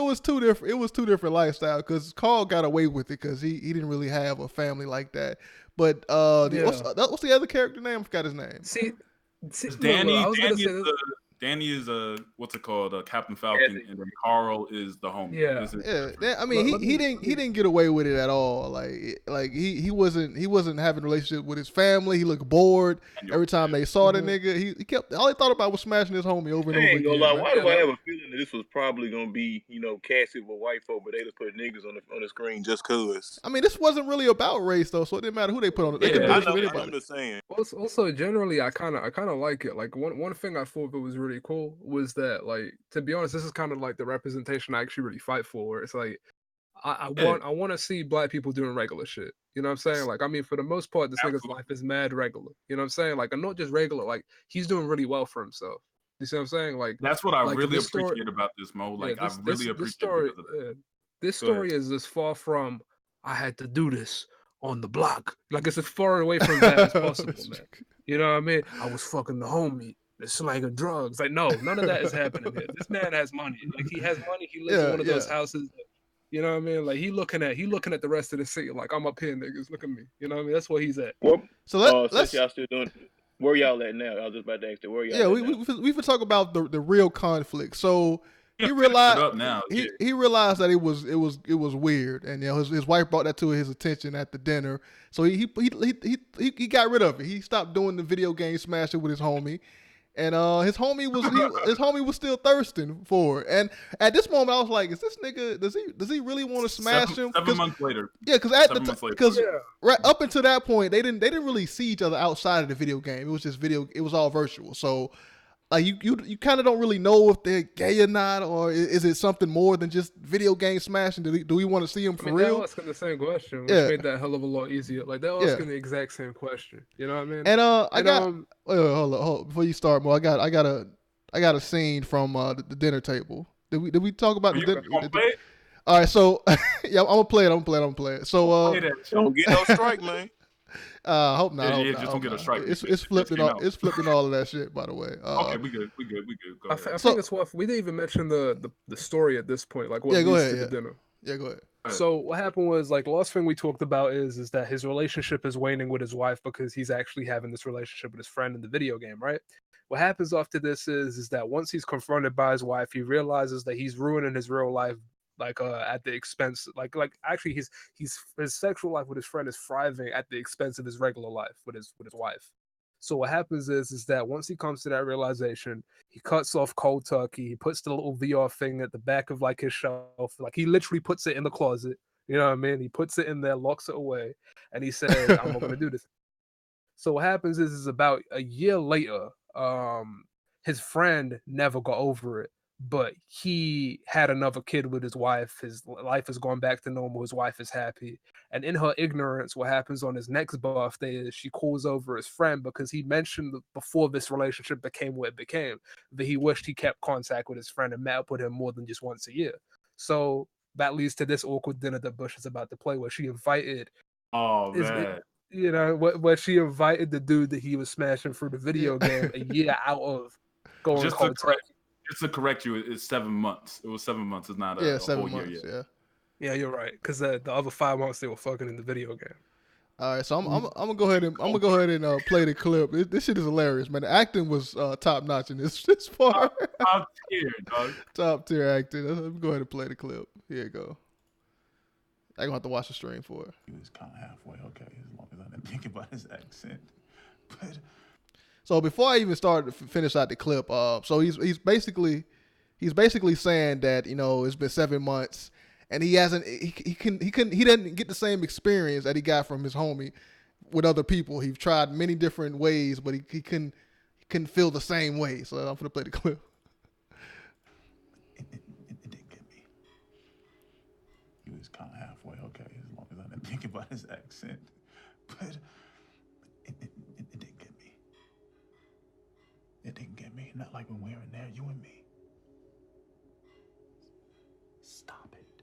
was two different. It was two different lifestyles because Carl got away with it because he didn't really have a family like that. But what's the other character name? I forgot his name. See Danny. Danny is what's it called? Captain Falcon, and then Carl is the homie. I mean, he didn't get away with it at all. Like he wasn't having a relationship with his family. He looked bored every time they saw the nigga. He kept all he thought about was smashing his homie over and over again. Why do I have a feeling that this was probably gonna be casted with white folk, but they just put niggas on the screen just cause? I mean, this wasn't really about race though, so it didn't matter who they put on it. They could do this with anybody. I'm just saying. Also, generally, I kind of like it. Like one thing I thought that was really cool was that, like, to be honest, this is kind of like the representation I actually really fight for. Where it's like I want to see black people doing regular shit. You know what I'm saying? Like, I mean, for the most part, this nigga's life is mad regular. You know what I'm saying? Like, and not just regular. Like, he's doing really well for himself. You see what I'm saying? Like, that's what I really appreciate about this, Mo. Like, I really appreciate this story is as far from I had to do this on the block. Like, it's as far away from that as possible, man. You know what I mean? I was fucking the homie. The slang of drugs. Like, no, none of that is happening here. This man has money. Like, he has money. He lives in one of those houses. You know what I mean? Like, he looking at the rest of the city. Like, I'm up here, niggas. Look at me. You know what I mean? That's where he's at. Well, so since y'all still doing, where y'all at now? I was just about to ask you, where y'all? Yeah, we talk about the real conflict. So he realized he realized that it was weird, and his wife brought that to his attention at the dinner. So he got rid of it. He stopped doing the video game smashing with his homie. And his homie was still thirsting for it. And at this moment, I was like, "Is this nigga? Does he really want to smash him?" 7 months later. Yeah, because right up until that point, they didn't really see each other outside of the video game. It was just video. It was all virtual. So, like, you kind of don't really know if they're gay or not, or is it something more than just video game smashing? Do we want to see him for real? They're asking the same question, which made that hell of a lot easier. Like, they're asking the exact same question. You know what I mean? And hold on, before you start, Mo, I got a scene from the dinner table. Did we talk about the dinner? All right, so yeah, I'm gonna play it. So don't get no strike, man. I hope not. Yeah, just don't get a strike. It's flipped in all. It's flipped in all of that shit. By the way. Okay, we good. Go ahead. I think it's worth. We didn't even mention the story at this point, like what Yeah, go leads ahead. to Yeah. the dinner. Yeah, go ahead. So what happened was, like, the last thing we talked about is that his relationship is waning with his wife because he's actually having this relationship with his friend in the video game, right? What happens after this is that once he's confronted by his wife, he realizes that he's ruining his real life, like at the expense, like actually his sexual life with his friend is thriving at the expense of his regular life with his wife. So what happens is that once he comes to that realization, he cuts off cold turkey. He puts the little VR thing at the back of like his shelf, like he literally puts it in the closet. You know what I mean? He puts it in there, locks it away, and he says, "I'm not gonna do this." So what happens is about a year later, his friend never got over it, but he had another kid with his wife. His life has gone back to normal. His wife is happy. And in her ignorance, what happens on his next birthday is she calls over his friend because he mentioned before this relationship became what it became, that he wished he kept contact with his friend and met up with him more than just once a year. So that leads to this awkward dinner that Bush is about to play, where she invited. Oh man. You know, what she invited the dude that he was smashing through the video game a year out of going just to correct you, it's 7 months. It was 7 months. It's not a whole year yet. Yeah, you're right. Because the other 5 months they were fucking in the video game. All right, so I'm gonna go ahead and play the clip. This shit is hilarious, man. The acting was top notch in this part. Top tier, dog. Top tier acting. Let me go ahead and play the clip. Here you go. I'm gonna have to watch the stream for it. He was kind of halfway okay, as long as I didn't think about his accent. But so before I even started to finish out the clip, so he's basically saying that, you know, it's been 7 months and he didn't get the same experience that he got from his homie with other people. He's tried many different ways, but he couldn't feel the same way. So I'm gonna play the clip. It didn't get me. He was kind of halfway okay, as long as I didn't think about his accent. But it didn't get me. It didn't get me. Not like when we were in there, you and me. Stop it.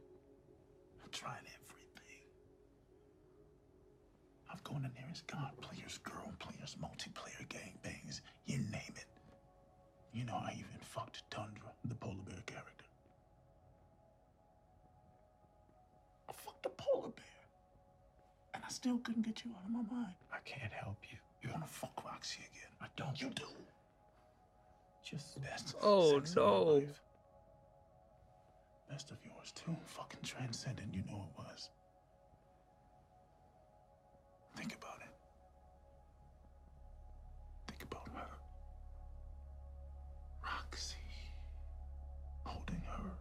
I'm trying everything. I've gone in there as God, players, girl, players, multiplayer gangbangs, you name it. You know, I even fucked Tundra, the polar bear character. I fucked the polar bear. And I still couldn't get you out of my mind. I can't help you. You wanna fuck Roxy again? I don't. You do. Just best. Oh sex no. of my life. Best of yours too. Fucking transcendent, you know it was. Think about it. Think about her. Roxy. Holding her.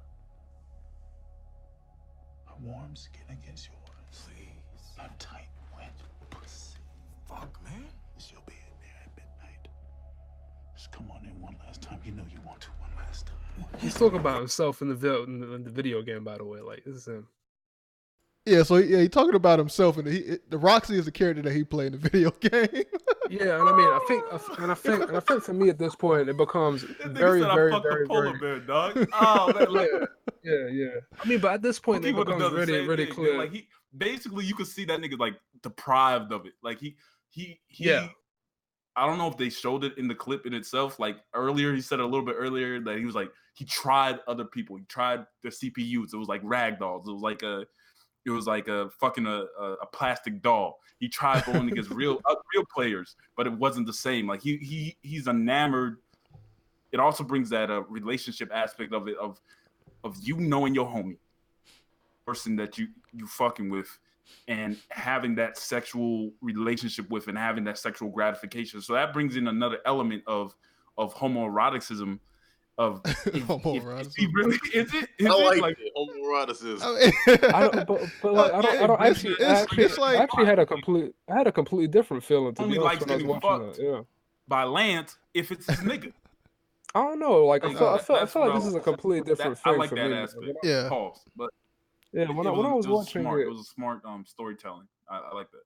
Her warm skin against yours. Please. Her tight, wet pussy. Fuck, man. She'll be in there at midnight. Just come on in one last time. You know you want to one last time. He's talking about himself in the video game, by the way. Like, this is him. Yeah, so he's talking about himself, and the Roxy is the character that he played in the video game. Yeah, and I mean, I think for me at this point it becomes very polar bear, dog. Oh man, yeah. I mean, but at this point it becomes really clear. Like he basically, you could see that nigga like deprived of it. Like he. Yeah. I don't know if they showed it in the clip in itself. Like earlier, he said a little bit earlier that he was like he tried other people. He tried the CPUs. It was like rag dolls. It was like a fucking a plastic doll. He tried going against real players, but it wasn't the same. Like he's enamored. It also brings that relationship aspect of it of you knowing your homie, person that you fucking with, and having that sexual relationship with, and having that sexual gratification. So that brings in another element of homoeroticism. Of homoeroticism. Really, is it like homoeroticism. I don't actually. I actually had a completely different feeling to be honest when I was watching that. Yeah. By Lance, if it's his nigga. I don't know. Like I feel like this is a completely different thing. I like for that me. aspect. Yeah. Pause. But yeah, when I was watching it was a smart storytelling. I like that.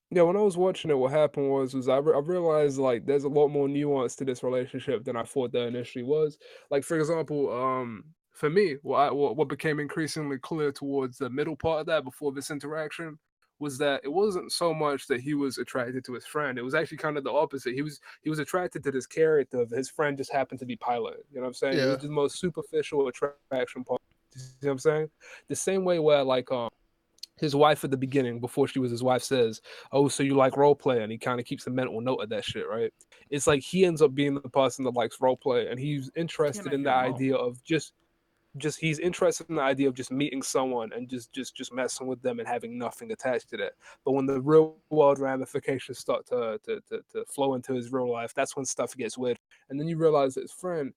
Yeah, when I was watching it, what happened was I realized like there's a lot more nuance to this relationship than I thought there initially was. Like for example, for me, what became increasingly clear towards the middle part of that before this interaction was that it wasn't so much that he was attracted to his friend. It was actually kind of the opposite. He was attracted to this character of his friend just happened to be piloting. You know what I'm saying? It was the most superficial attraction part. You see what I'm saying? The same way where like his wife at the beginning, before she was his wife, says, "Oh, so you like role play?" And he kind of keeps a mental note of that shit, right? It's like he ends up being the person that likes role play, and he's interested in the idea of just he's interested in the idea of just meeting someone and just messing with them and having nothing attached to that. But when the real world ramifications start to flow into his real life, that's when stuff gets weird. And then you realize that his friend,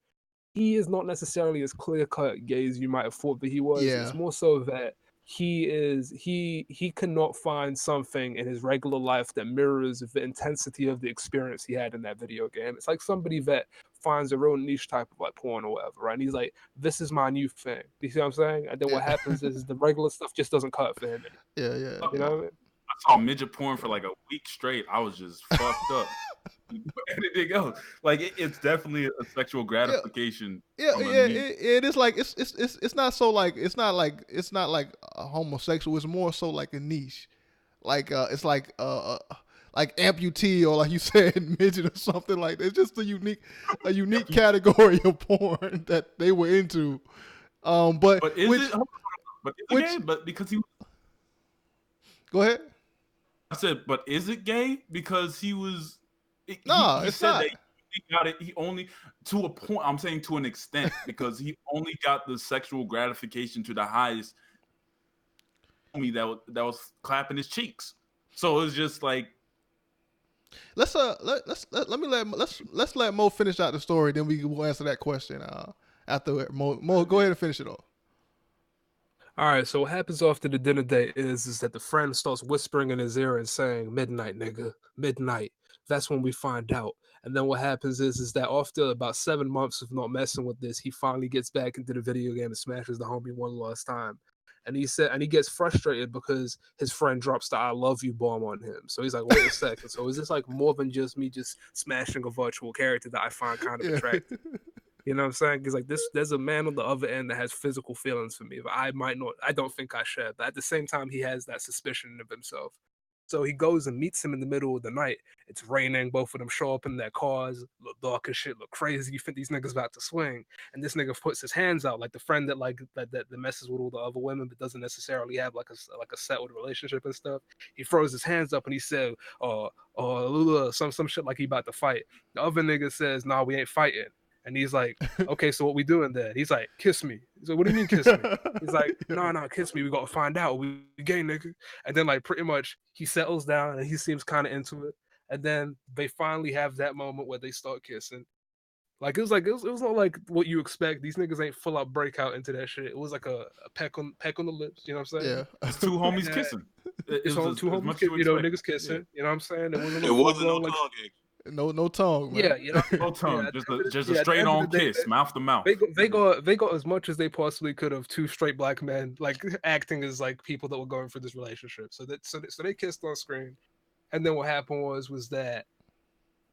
he is not necessarily as clear cut gay as you might have thought that he was. Yeah. It's more so that he cannot find something in his regular life that mirrors the intensity of the experience he had in that video game. It's like somebody that finds a real niche type of like porn or whatever, right? And he's like, this is my new thing. You see what I'm saying? And then what happens is the regular stuff just doesn't cut for him. Yeah. You know what I mean? I saw midget porn for like a week straight. I was just fucked up. Anything else? Like it's definitely a sexual gratification. It is like it's not so like it's not like a homosexual. It's more so like a niche, like it's like amputee or like you said midget or something like that. It's just a unique category of porn that they were into. But is it? But because he. Go ahead. I said, but is it gay? Because he was. No, he said not. That he got it. He only to a point. I'm saying to an extent because he only got the sexual gratification to the highest. Me that was clapping his cheeks. So it was just like. Let's let Mo finish out the story. Then we'll answer that question after Mo. Go ahead and finish it off. All right, so what happens after the dinner date is that the friend starts whispering in his ear and saying, "Midnight, nigga, midnight." That's when we find out. And then what happens is that after about 7 months of not messing with this, he finally gets back into the video game and smashes the homie one last time. And he gets frustrated because his friend drops the "I love you" bomb on him. So he's like, wait a second. So is this like more than just me just smashing a virtual character that I find kind of attractive? You know what I'm saying? Because like there's a man on the other end that has physical feelings for me, but I don't think I share. But at the same time, he has that suspicion of himself. So he goes and meets him in the middle of the night. It's raining. Both of them show up in their cars, look dark as shit, look crazy. You think these niggas about to swing, and this nigga puts his hands out like the friend that that messes with all the other women, but doesn't necessarily have like a settled relationship and stuff. He throws his hands up and he said, some shit like he about to fight. The other nigga says, "Nah, we ain't fighting." And he's like, "Okay, so what we doing there?" He's like, "Kiss me." He's like, "What do you mean kiss me?" He's like, "No, kiss me. We gotta find out. We gay, nigga." And then like pretty much he settles down and he seems kind of into it. And then they finally have that moment where they start kissing. Like it was not like what you expect. These niggas ain't full out breakout into that shit. It was like a peck on the lips. You know what I'm saying? Yeah, it's two homies kissing. It's on two homies kissing. You know, niggas kissing. Yeah. You know what I'm saying? It wasn't no tongue. No tongue, man. Yeah, you know, no tongue. Just a straight on kiss, mouth to mouth. They got as much as they possibly could of two straight black men, like acting as like people that were going for this relationship. So they kissed on screen, and then what happened was that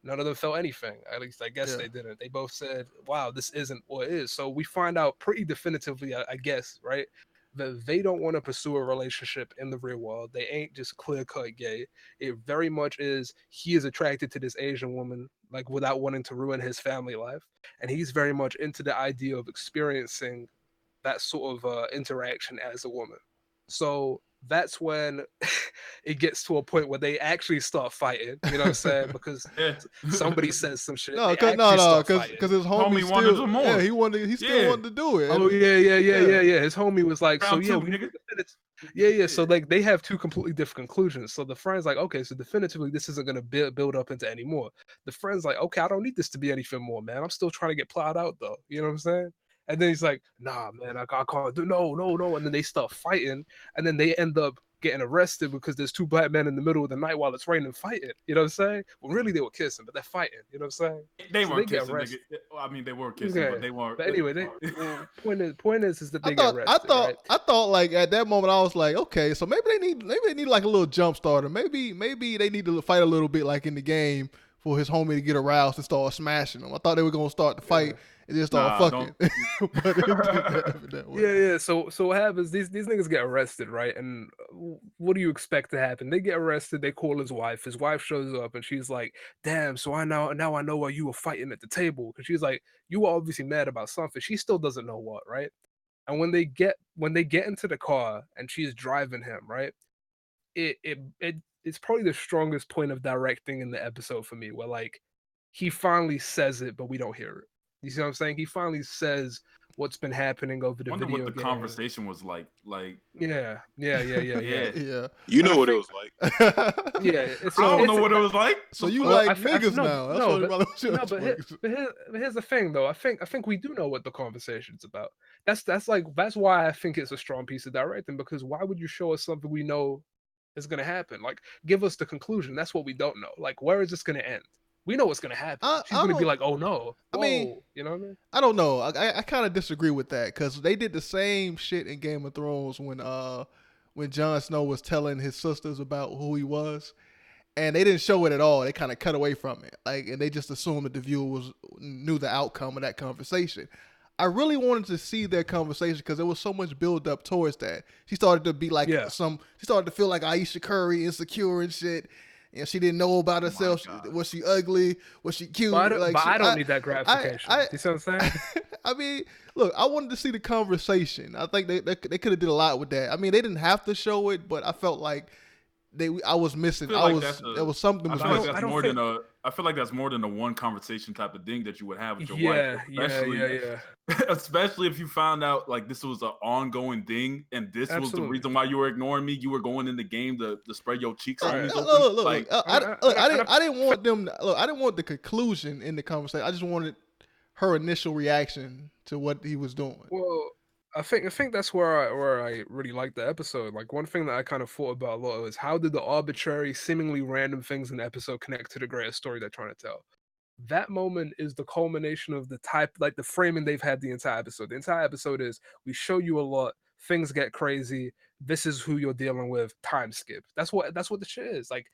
none of them felt anything. At least I guess they didn't. They both said, "Wow, this isn't what it is." So we find out pretty definitively, I guess, right, that they don't want to pursue a relationship in the real world. They ain't just clear-cut gay. It very much is he is attracted to this Asian woman, like without wanting to ruin his family life. And he's very much into the idea of experiencing that sort of interaction as a woman. So that's when it gets to a point where they actually start fighting. You know what I'm saying? Because somebody says some shit. No, because his homie wanted some more. Yeah, he still wanted to do it. Oh yeah. His homie was like, Round so yeah, two, nigga. Yeah. So like they have two completely different conclusions. So the friend's like, okay, so definitively this isn't gonna build up into any more. The friend's like, okay, I don't need this to be anything more, man. I'm still trying to get plowed out though. You know what I'm saying? And then he's like, nah, man, I can't do no. And then they start fighting, and then they end up getting arrested because there's two black men in the middle of the night while it's raining fighting. You know what I'm saying? Well, really they were kissing, but they're fighting. You know what I'm saying? They weren't kissing. I mean, they were kissing, but they weren't. But anyway, point is that they get arrested. I thought like at that moment I was like, okay, so maybe they need like a little jump starter. Maybe they need to fight a little bit like in the game for his homie to get aroused and start smashing him. I thought they were gonna start the fight and then start fucking, but it didn't happen that way. Yeah. So what happens? These niggas get arrested, right? And what do you expect to happen? They get arrested. They call his wife. His wife shows up, and she's like, "Damn! So now I know why you were fighting at the table." Because she's like, "You were obviously mad about something." She still doesn't know what, right? And when they get into the car and she's driving him, right? It's probably the strongest point of directing in the episode for me, where like he finally says it, but we don't hear it. You see what I'm saying? He finally says what's been happening over the wonder video what the game. conversation was like. Yeah. You know what it was like. Yeah, I don't know what it was like. So you like niggas now? But here's the thing, though. I think we do know what the conversation's about. That's why I think it's a strong piece of directing, because why would you show us something we know is gonna happen? Like, give us the conclusion. That's what we don't know. Like, where is this gonna end? We know what's gonna happen. She's gonna be like, "Oh no!" Whoa. I mean, you know what I mean? I don't know. I kind of disagree with that, because they did the same shit in Game of Thrones when Jon Snow was telling his sisters about who he was, and they didn't show it at all. They kind of cut away from it, and they just assumed that the viewer knew the outcome of that conversation. I really wanted to see their conversation because there was so much build up towards that. She started to be like she started to feel like Aisha Curry, insecure and shit. And she didn't know about herself. Was she ugly? Was she cute? But I don't need that gratification. You see what I'm saying? I mean, look, I wanted to see the conversation. I think they could have did a lot with that. I mean, they didn't have to show it, but I felt like I was missing. There was something. I feel like that's more than a one conversation type of thing that you would have with your wife. Especially if you found out like this was an ongoing thing and this was the reason why you were ignoring me. You were going in the game to spread your cheeks on me. I didn't want them. I didn't want the conclusion in the conversation. I just wanted her initial reaction to what he was doing. Well, I think that's where I really liked the episode. Like, one thing that I kind of thought about a lot is how did the arbitrary, seemingly random things in the episode connect to the greater story they're trying to tell. That moment is the culmination of the the framing they've had the entire episode. The entire episode is, we show you a lot, things get crazy, this is who you're dealing with, time skip. That's what the shit is. Like,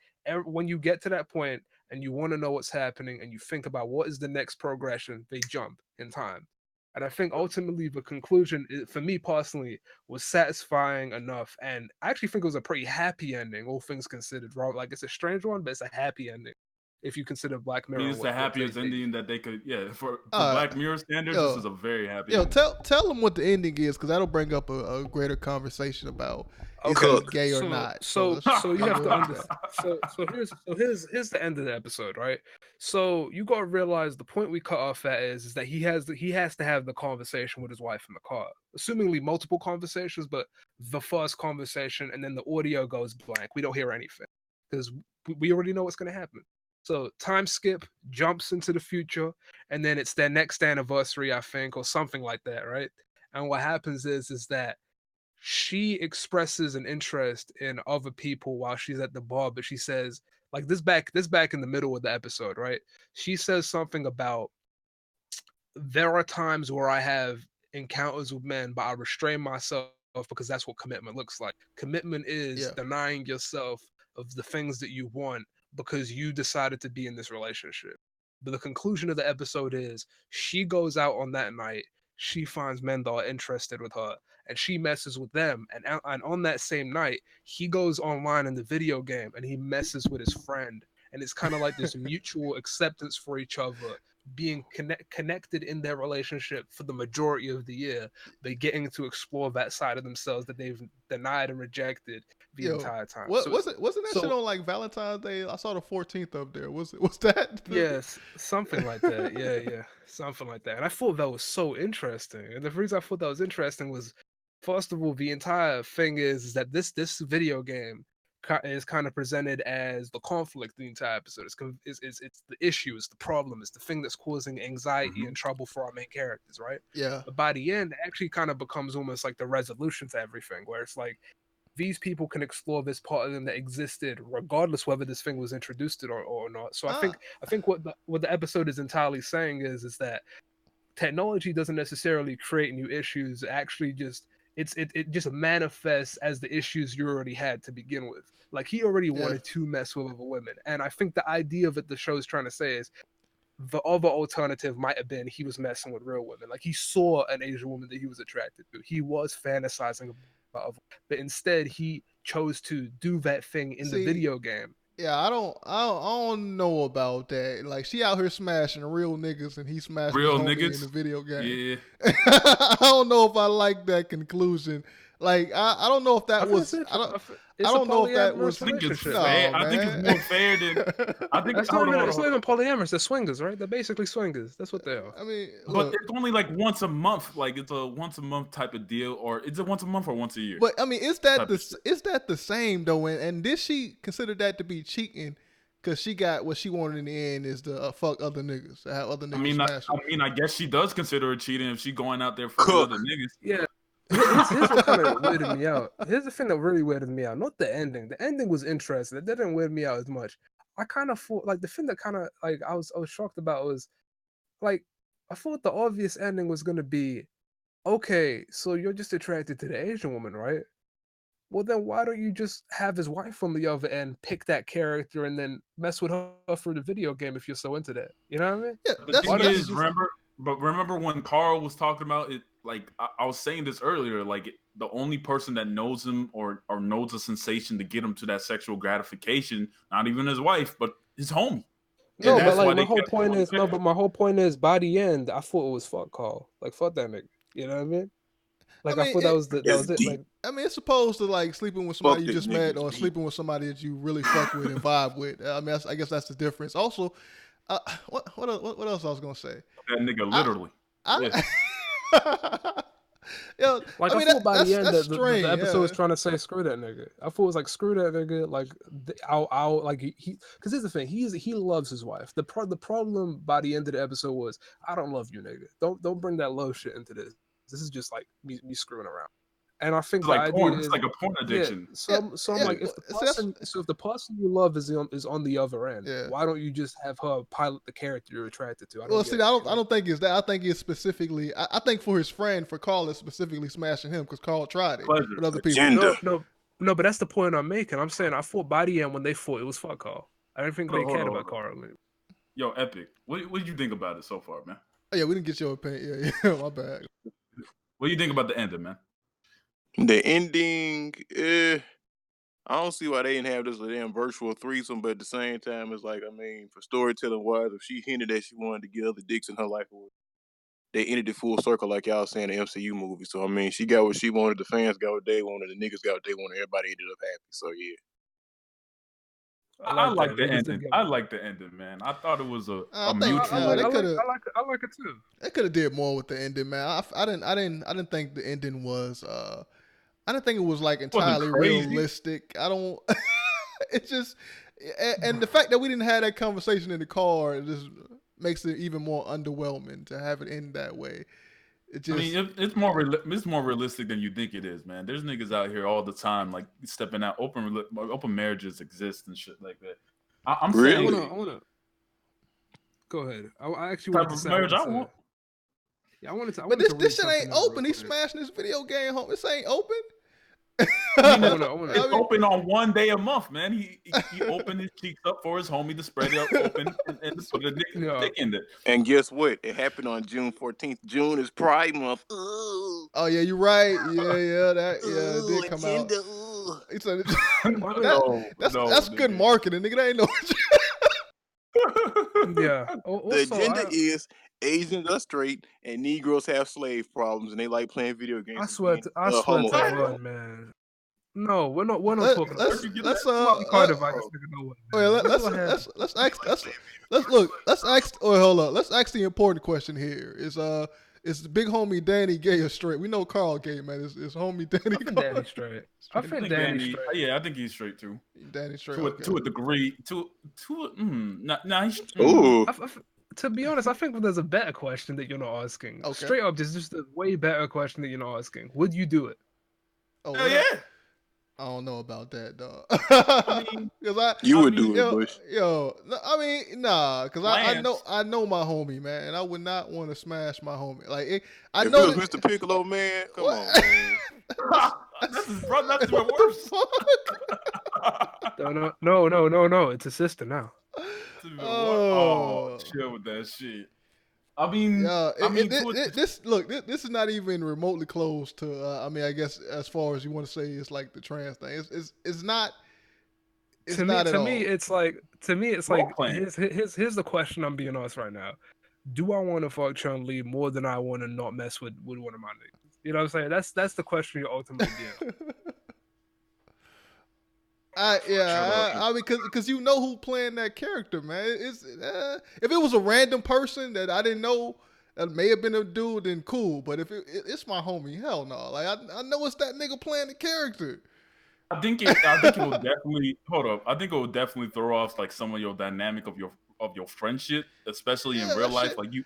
when you get to that point and you want to know what's happening and you think about what is the next progression, they jump in time. And I think ultimately the conclusion, for me personally, was satisfying enough. And I actually think it was a pretty happy ending, all things considered. Right? Like, it's a strange one, but it's a happy ending if you consider Black Mirror. I mean, it's the happiest ending that they could. Yeah, for Black Mirror standards, this is a very happy ending. Tell them what the ending is, because that'll bring up a greater conversation about is it gay or not. So you have to understand. So here's the end of the episode, right? So you gotta realize the point we cut off at is that he has to have the conversation with his wife in the car, assumingly multiple conversations, but the first conversation, and then the audio goes blank. We don't hear anything because we already know what's gonna happen. So time skip, jumps into the future, and then it's their next anniversary, I think, or something like that, right? And what happens is that she expresses an interest in other people while she's at the bar, but she says, like, this back in the middle of the episode, right? She says something about, there are times where I have encounters with men, but I restrain myself because that's what commitment looks like. Commitment is denying yourself of the things that you want because you decided to be in this relationship. But the conclusion of the episode is, she goes out on that night, she finds men that are interested with her, and she messes with them. And on that same night, he goes online in the video game and he messes with his friend. And it's kind of like this mutual acceptance for each other, being connected in their relationship for the majority of the year. They're getting to explore that side of themselves that they've denied and rejected the entire time. Wasn't that shit on like Valentine's Day? I saw the 14th up there. Was that? Yes, something like that. Yeah, something like that. And I thought that was so interesting. And the reason I thought that was interesting was, first of all, the entire thing is that this video game is kind of presented as the conflict the entire episode. It's the issue, it's the problem, it's the thing that's causing anxiety and trouble for our main characters, right? Yeah. But by the end, it actually kind of becomes almost like the resolution to everything, where it's like, these people can explore this part of them that existed regardless whether this thing was introduced or not. So I think what the episode is entirely saying is that technology doesn't necessarily create new issues. It actually just it just manifests as the issues you already had to begin with. Like he already wanted to mess with other women, and I think the idea of it the show is trying to say is the other alternative might have been he was messing with real women. Like he saw an Asian woman that he was attracted to. He was fantasizing about, but instead he chose to do that thing in the video game. Yeah, I don't know about that. Like she out here smashing real niggas and he smashing real niggas in the video game. Yeah. I don't know if I like that conclusion. Like I don't know if that was. I don't know if that was. I think it's fair. I think it's more fair than. I think it's not even polyamorous. They're swingers, right? They're basically swingers. That's what they are. I mean, but it's only like once a month. Like it's a once a month type of deal, or is it once a month or once a year? But I mean, is that the same though? And did she consider that to be cheating? Because she got what she wanted in the end is to fuck other niggas, to have other niggas. I guess she does consider it cheating if she going out there fucking other niggas. Yeah. Here's what kind of weirded me out. Here's the thing that really weirded me out. Not the ending. The ending was interesting. It didn't weird me out as much. I kind of thought like the thing that kind of like I was shocked about was like I thought the obvious ending was gonna be, okay, so you're just attracted to the Asian woman, right? Well then why don't you just have his wife on the other end, pick that character, and then mess with her for the video game if you're so into that? You know what I mean? Yeah, the thing is, remember when Carl was talking about it? Like I was saying this earlier, like the only person that knows him or knows a sensation to get him to that sexual gratification, not even his wife, but his homie. No, but like my whole point is but my whole point is by the end, I thought it was fuck Carl. Like fuck that nigga. You know what I mean? Like I thought that was it. Like I mean, it's supposed to like sleeping with somebody you just met or sleeping with somebody that you really fuck with and vibe with. I mean, I guess that's the difference. Also, what else I was gonna say? That nigga literally. Yeah, like I thought by the end the episode was trying to say screw that nigga. I thought it was like screw that nigga. Like I'll like he because here's the thing, he loves his wife. The problem by the end of the episode was I don't love you, nigga. Don't bring that love shit into this. This is just like me screwing around. And I think it's like porn. It's like a porn addiction. Yeah, so I'm like, if the person you love is on the other end, why don't you just have her pilot the character you're attracted to? I don't think it's that. I think it's specifically. I think for his friend, for Carl, it's specifically smashing him because Carl tried it with other people. No, but that's the point I'm making. I'm saying I thought by the end when they fought, it was fuck Carl. I didn't think they cared about Carl. Yo, Epic, what did you think about it so far, man? Oh, yeah, we didn't get your opinion. Yeah, my bad. What do you think about the ending, man? The ending, I don't see why they didn't have this damn virtual threesome, but at the same time, it's like, I mean, for storytelling wise, if she hinted that she wanted to get other dicks in her life, they ended it full circle, like y'all saying the MCU movie. So I mean, she got what she wanted, the fans got what they wanted, the niggas got what they wanted, everybody ended up happy. So yeah. I like the ending. I like the ending, man. I thought it was a mutual. I like it too. They could have did more with the ending, man. I didn't think the ending was. I didn't think it was like entirely realistic. I don't. It's just, and the fact that we didn't have that conversation in the car just makes it even more underwhelming to have it end that way. It just, I mean, it's more realistic than you think it is, man. There's niggas out here all the time, like stepping out. Open marriages exist and shit like that. I'm really? saying, I wanna go ahead. I actually type of marriage I want. Yeah, I wanted to. But this shit ain't open. He's smashing this video game home. This ain't open. It's open on one day a month, man. He opened his cheeks up for his homie to spread it up open and put a dick in it. And guess what? It happened on June 14th. June is Pride Month. Ooh. Oh yeah, you're right. It did come out. That's good marketing, nigga. That ain't no. Yeah. The agenda is Asians are straight and Negroes have slave problems and they like playing video games. I swear to God, man. No, we're not talking about let's ask the important question here. Is the big homie Danny gay or straight? We know Carl gay, man. Is homie Danny? I think Danny's straight. I think Danny's straight. Yeah, I think he's straight too. Danny's straight to a degree. Ooh. To be honest, I think there's a better question that you're not asking. Okay. Straight up, there's just a way better question that you're not asking. Would you do it? Oh hell yeah. I don't know about that, dog. I mean, Because You would mean, do it, Bush. I mean, nah, because Lance. I know my homie, man, and I would not want to smash my homie. Like, I If know it was that. Mr. Piccolo, man, come What? on, man. That's his brother. That's even What worse. the fuck? No. It's a sister now. That's even worse. Oh, Oh. chill with that shit. I mean, Yeah, to this is not even remotely close to. I mean, I guess as far as you want to say, it's like the trans thing. It's not. It's not at To me, all. it's like role playing. here's the question I'm being asked right now. Do I want to fuck Chun Li more than I want to not mess with one of my niggas? You know what I'm saying? That's the question you're ultimately being asked. I mean, because you know who playing that character, man. If it was a random person that I didn't know, that may have been a dude, then cool. But if it's my homie, hell no. Like I know it's that nigga playing the character. I think it will definitely hold up. I think it will definitely throw off like some of your dynamic of your friendship, especially in real life. Shit, Like you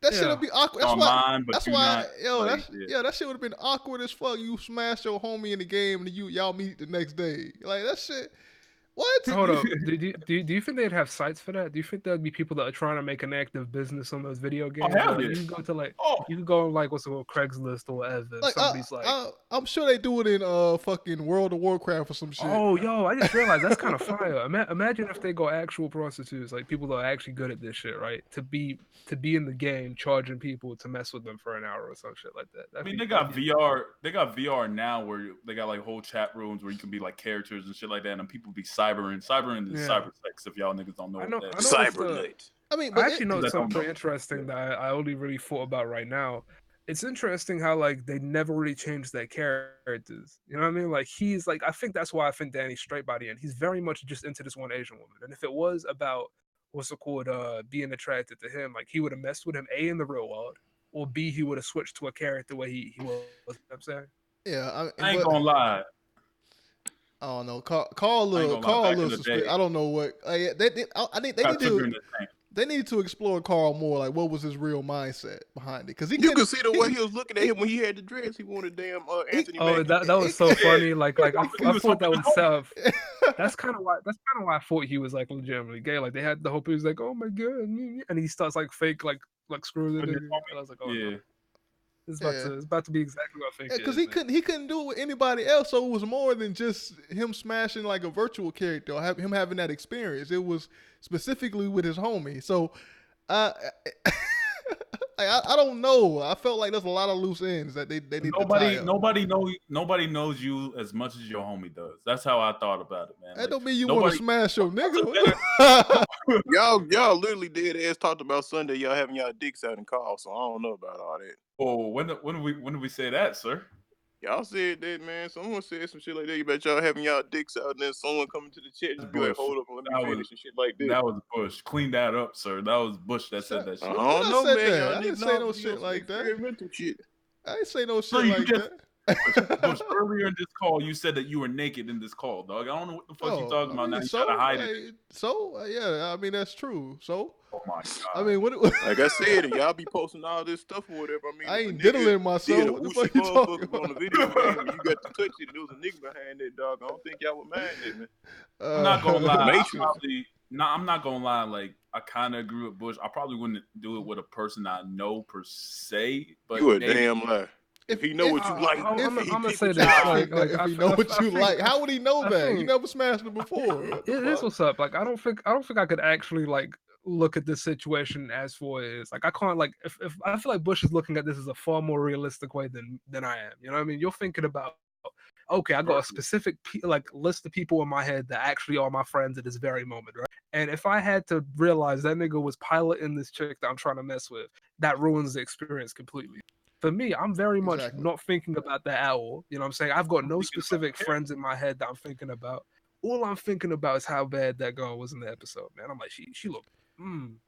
that shit would be awkward. online, but That's you why, not yo, like that shit would have been awkward as fuck. You smash your homie in the game and y'all meet the next day. Like that shit. What? Hold up. Do you think they'd have sites for that? Do you think there'd be people that are trying to make an active business on those video games? hell Like, yeah. you can go to Oh, you can go on like what's it called, Craigslist or whatever. And Like somebody's I'm sure they do it in fucking World of Warcraft or some shit. oh, yo, I just realized that's kind of fire. Imagine if they got actual prostitutes, like people that are actually good at this shit, right? To be in the game, charging people to mess with them for an hour or some shit like that. I mean, they got VR. They got VR now where they got like whole chat rooms where you can be like characters and shit like that, and people be cybering. Cybering is cyber sex. If y'all niggas don't know what that is. Cybernet. I mean, I but actually know something pretty interesting that I only really thought about right now. It's interesting how like they never really changed their characters. You know what I mean? Like he's like I think that's why I think Danny's straight by the end. He's very much just into this one Asian woman. And if it was about what's it called, being attracted to him, like he would have messed with him A in the real world, or B he would have switched to a character where he was. You know what I'm saying? yeah, I ain't gonna lie. I don't know. Carl Back in the suspicious. day, I don't know what. I think they need to explore Carl more. Like, what was his real mindset behind it? Because you could see the way he was looking at him when he had the dress. He wanted damn Anthony. Oh, Mackie. that was so funny. Like I thought that was self. That's That's kind of why I thought he was like legitimately gay. Like they had the hope he was like, oh my god, and he starts like fake like screwing the nigga. And I was like, oh no. It's about to be exactly what I think. Because he couldn't do it with anybody else, so it was more than just him smashing like a virtual character or him having that experience. It was specifically with his homie. So, I don't know. I felt like there's a lot of loose ends that they need to tie up. Nobody knows you as much as your homie does. That's how I thought about it, man. That don't mean you want to smash your nigga. y'all literally dead ass talked about Sunday. Y'all having y'all dicks out in call, so I don't know about all that. Oh, when did we say that, sir? Y'all said that, man. Someone said some shit like that. You bet y'all having y'all dicks out, and then someone coming to the chat and be like, "Hold up, let me finish," and shit like that. That was Bush. Clean that up, sir. That was Bush that said that shit. I don't know, man. I didn't say no shit like that. Experimental shit. I didn't say no shit like that. Bush, earlier in this call, you said that you were naked in this call, dog. I don't know what the fuck you talking about. Now you trying to hide it. Yeah, I mean that's true. So, oh my god. I mean, like I said, y'all be posting all this stuff or whatever. I mean, I ain't diddling myself. What the fuck you talking about? On the video game, and you got to touch it, and there was a nigga behind that dog. I don't think y'all would mind that, man. I'm not gonna lie. I'm not gonna lie. Like I kind of agree with Bush. I probably wouldn't do it with a person I know per se. But you a damn liar. If he know what you like, I'm gonna say this. If he know what you like, how would he know that? You never smashed him before. Here's what's up. Like I don't think I could actually like look at this situation as for it is. Like I can't like if I feel like Bush is looking at this as a far more realistic way than I am. You know what I mean? You're thinking about, okay, I got a specific like list of people in my head that actually are my friends at this very moment, right? And if I had to realize that nigga was piloting this chick that I'm trying to mess with, that ruins the experience completely. For me, I'm very much not thinking about that at all. You know what I'm saying? I've got no specific friends in my head that I'm thinking about. All I'm thinking about is how bad that girl was in the episode, man. I'm like, she looked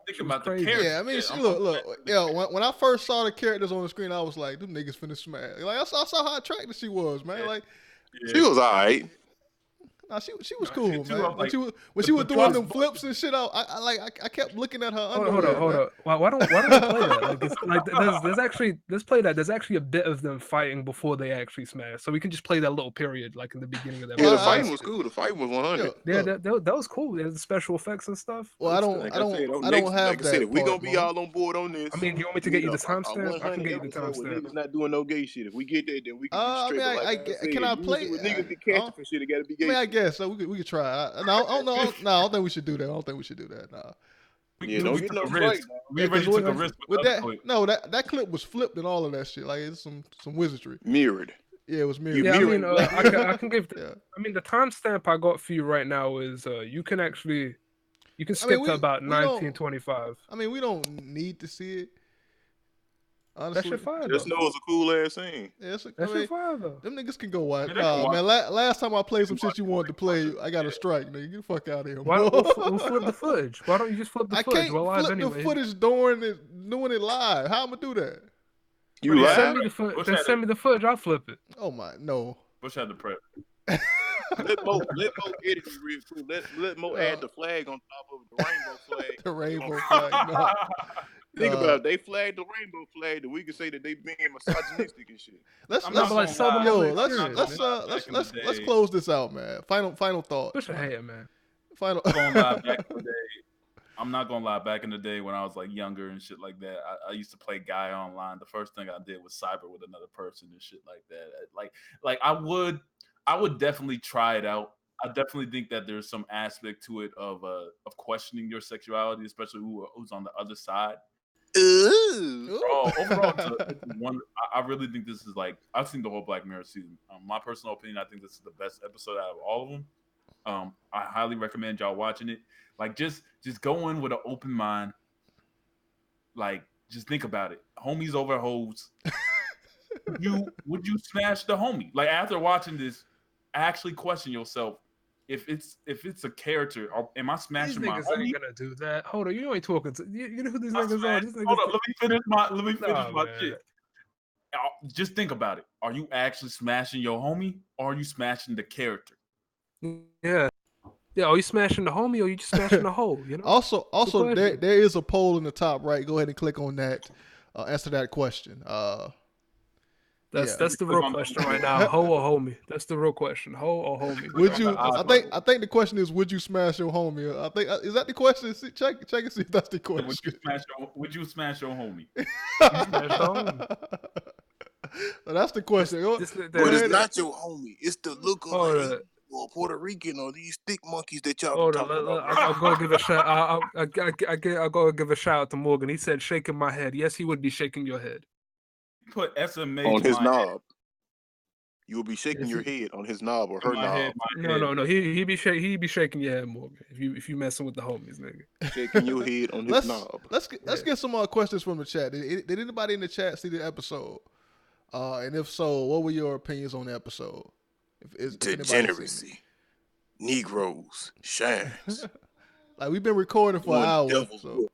thinking about crazy. the character. Yeah, I mean, look. When I first saw the characters on the screen, I was like, them niggas finna smash. Like I saw how attractive she was, man. Like she was alright. Nah, she was cool, too, man. like, When she was doing them flips and shit, I kept looking at her underwear. Hold up. Why don't we play that? Like, it's like there's actually let's play that. There's actually a bit of them fighting before they actually smash, so we can just play that little period, like in the beginning of that. Yeah, the fighting was cool. The fight was 100. Yeah, that was cool. There's the special effects and stuff. Well, I don't have like I said, that if we gonna part, be Mo. all on board on this, I mean, do you want me to get you the timestamp? I can get you the 100 episode with timestamp. niggas not doing no gay shit. If we get that, then we can be I straight. mean, But like I said, can I play? usually when niggas get catching for shit, it gotta be gay. I mean, I shit. guess so. We could try. No, I don't know. No, I don't think we should do that. Nah. Yeah, don't get no strike. We already took a risk with that. clip. No, that clip was flipped and all of that shit. Like it's some wizardry. Mirrored. Yeah, it was mirrored. Yeah, I mean, I can give. I mean, the timestamp I got for you right now is you can skip to about 1925. I mean, we don't need to see it. Honestly, that shit fire. Just know it's a cool ass scene. Yeah, that shit fire though. Them niggas can go watch. Man, last time I played some shit you wanted to play, I got a strike, nigga. Get the fuck out of here. Why we'll flip the footage? Why don't you just flip the footage? I can't flip the footage doing it live. How am I do that? You live? Send me the footage. I'll flip it. Oh my, no. Bush had the prep. Let Mo edit it real quick. Let Mo add the flag on top of the rainbow flag. The rainbow flag. No. Think about it. They flagged the rainbow flag that we can say that they being misogynistic and shit. Let's close this out, man. Final thought. Push a hater, man. Final. I'm not gonna lie. Back in the day when I was like younger and shit like that, I used to play guy online. The first thing I did was cyber with another person and shit like that. Like I would definitely try it out. I definitely think that there's some aspect to it of questioning your sexuality, especially who's on the other side. Bro, overall, it's one. I really think this is like I've seen the whole Black Mirror season. My personal opinion, I think this is the best episode out of all of them. I highly recommend y'all watching it. Like just go in with an open mind. Like just think about it. Homies over hoes. Would you smash the homie? Like after watching this, actually question yourself. If it's a character, or am I smashing my homie? These niggas ain't gonna do that. Hold on, you ain't talking to you know who these niggas are. These niggas hold on, let me finish my shit. Just think about it. Are you actually smashing your homie, or are you smashing the character? Yeah. Are you smashing the homie, or you just smashing the hoe? You know. Also, there is a poll in the top right. Go ahead and click on that. Answer that question. That's the real question right now. Hoe or homie? That's the real question. Hoe or homie? Would you? I think the question is, would you smash your homie? I think is that the question? Check and see if that's the question. Would you smash your homie? So that's the question. But it's not your homie. It's the look of or Puerto Rican or these thick monkeys that y'all talking about. I'll go give a shout. I'll go give a shout out to Morgan. He said shaking my head. Yes, he would be shaking your head. Put SMA on his knob. You will be shaking your head on his knob or her knob. No. He be shaking your head, Morgan. If you messing with the homies, nigga. Shaking your head on his knob. Let's get some more questions from the chat. Did anybody in the chat see the episode? And if so, what were your opinions on the episode? Degeneracy, Negroes, shams. Like we've been recording for an hour. So.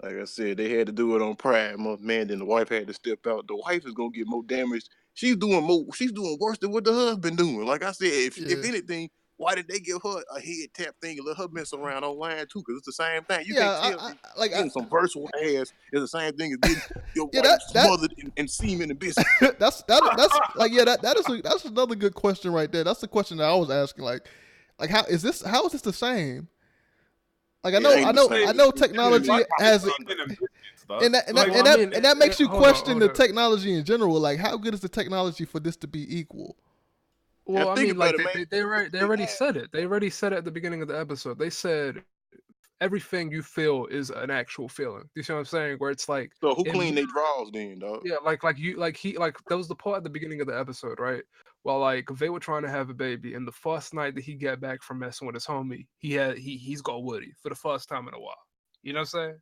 Like I said, they had to do it on Pride Month, man. Then the wife had to step out. The wife is gonna get more damage. She's doing worse than what the husband doing. Like I said, if anything, why did they give her a head tap thing and let her mess around online too? Because it's the same thing. You can't tell me getting some virtual ass is the same thing as getting your wife smothered in semen and biscuit. That's another good question right there. That's the question that I was asking. Like how is this the same? Like I know technology has it, and that makes you question the technology in general. Like how good is the technology for this to be equal? Well, I mean, like they already said it. They already said it at the beginning of the episode. They said everything you feel is an actual feeling. You see what I'm saying? Where it's like, so who cleaned their drawers then, dog? Yeah, like that was the part at the beginning of the episode, right? Well, like they were trying to have a baby, and the first night that he got back from messing with his homie, he's got Woody for the first time in a while. You know what I'm saying?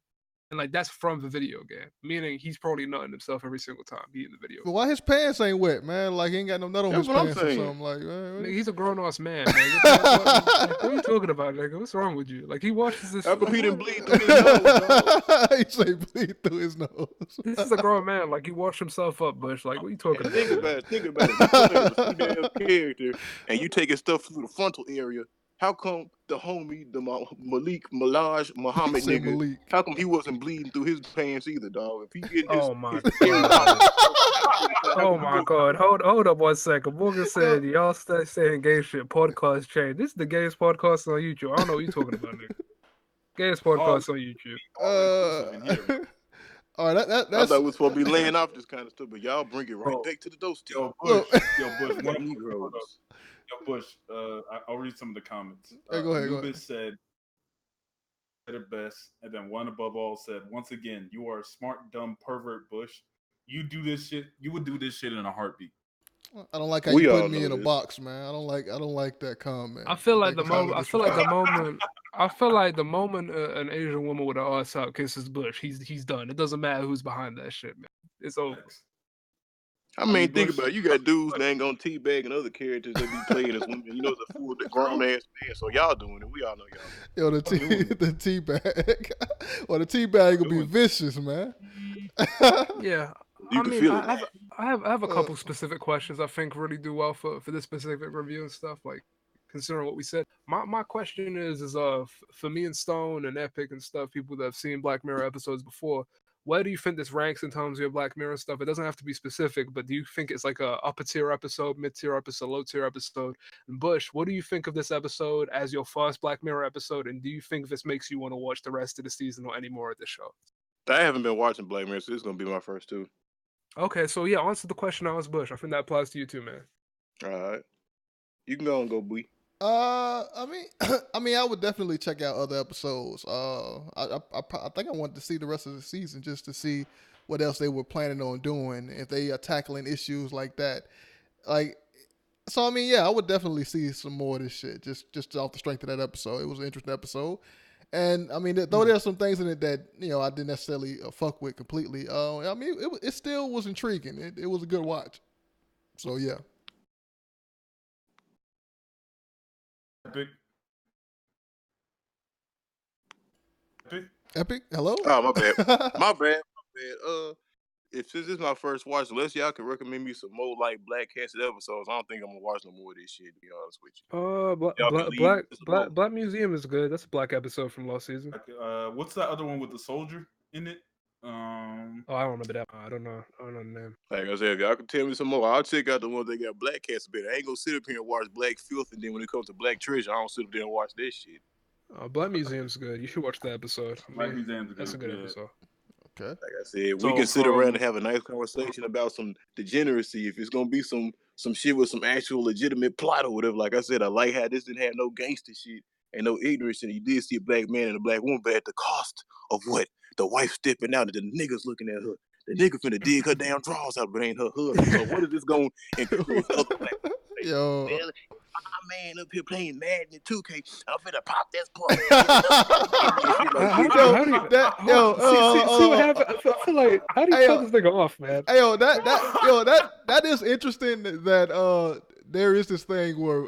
And like that's from the video game, meaning he's probably nutting himself every single time he in the video. But why his pants ain't wet, man? Like he ain't got no nut on his pants or something. Like, nigga, he's a grown ass man, man. Your pants like, what are you talking about, nigga? What's wrong with you? Like he washes this. How come he didn't bleed through his nose, dog? He say bleed through his nose. This is a grown man. Like he washed himself up, Bush. Like what are you talking about? Think about it. Think about it. You playing a female character and you taking stuff through the frontal area. How come the homie, the Malik Malaj Muhammad nigga, Malik. how come he wasn't bleeding through his pants either, dog? If he getting Oh my god. Oh my god. Hold up 1 second. Morgan said y'all start saying gay shit. Podcast change. This is the gayest podcast on YouTube. I don't know what you're talking about, nigga. Gayest podcast on YouTube. All right, that's. I thought we was supposed to be laying off this kind of stuff, but y'all bring it right back to the dose. Yo, Bush, one of Negroes. Yo, Bush, I'll read some of the comments. Hey, go ahead. Anubis said it best, and then one above all said, "Once again, you are a smart, dumb pervert, Bush. You do this shit. You would do this shit in a heartbeat." I don't like how you put me in a box, man. I don't like that comment. I feel like the moment an Asian woman with an ass out kisses Bush, he's done. It doesn't matter who's behind that shit, man. It's over. I mean, think about it. You got dudes that ain't gonna teabag and other characters that be playing as women. You know, the fool, the grown ass man. So y'all doing it. We all know y'all. Yo, the teabag. Well, the teabag will be vicious, man. Yeah. You can feel it. I have a couple specific questions I think really do well for this specific review and stuff, like considering what we said. My question is for me and Stone and Epic and stuff, people that have seen Black Mirror episodes before, where do you think this ranks in terms of your Black Mirror stuff? It doesn't have to be specific, but do you think it's like a upper tier episode, mid tier episode, low tier episode? And Bush, what do you think of this episode as your first Black Mirror episode? And do you think this makes you want to watch the rest of the season or any more of the show? I haven't been watching Black Mirror, so this is gonna be my first too. Okay, so yeah, answer the question I was Bush. I think that applies to you too, man. All right, you can go and go, Bui. I mean, I would definitely check out other episodes. I think I wanted to see the rest of the season just to see what else they were planning on doing, if they are tackling issues like that. Like, so I mean, yeah, I would definitely see some more of this shit just off the strength of that episode. It was an interesting episode, and I mean, though there's some things in it that I didn't necessarily fuck with completely. I mean, it still was intriguing. It was a good watch. So yeah. Epic? Hello? Oh, my bad. My bad. If this is my first watch, unless y'all can recommend me some more like Black Casket episodes, I don't think I'm gonna watch no more of this shit, to be honest with you. Black Museum is good. That's a Black episode from last season. What's that other one with the soldier in it? I don't remember that one. I don't know the name. Like I said, if y'all can tell me some more, I'll check out the ones that got Black Casket better. I ain't gonna sit up here and watch Black Filth, and then when it comes to Black Treasure, I don't sit up there and watch this shit. Black Museum's good. You should watch that episode. Black Museum's good. That's a good episode. Okay. Like I said, we can sit around and have a nice conversation about some degeneracy. If it's gonna be some shit with some actual legitimate plot or whatever. Like I said, I like how this didn't have no gangster shit and no ignorance, and you did see a black man and a black woman, but at the cost of what? The wife stepping out and the niggas looking at her. The nigga finna dig her damn drawers out, but ain't her husband. So what is this gonna encourage other black people? Yo. Well, my man up here playing Madden in 2K. I'm finna pop this part. See what happened? I feel like, how do you cut this nigga off, man? Hey, that is interesting that there is this thing where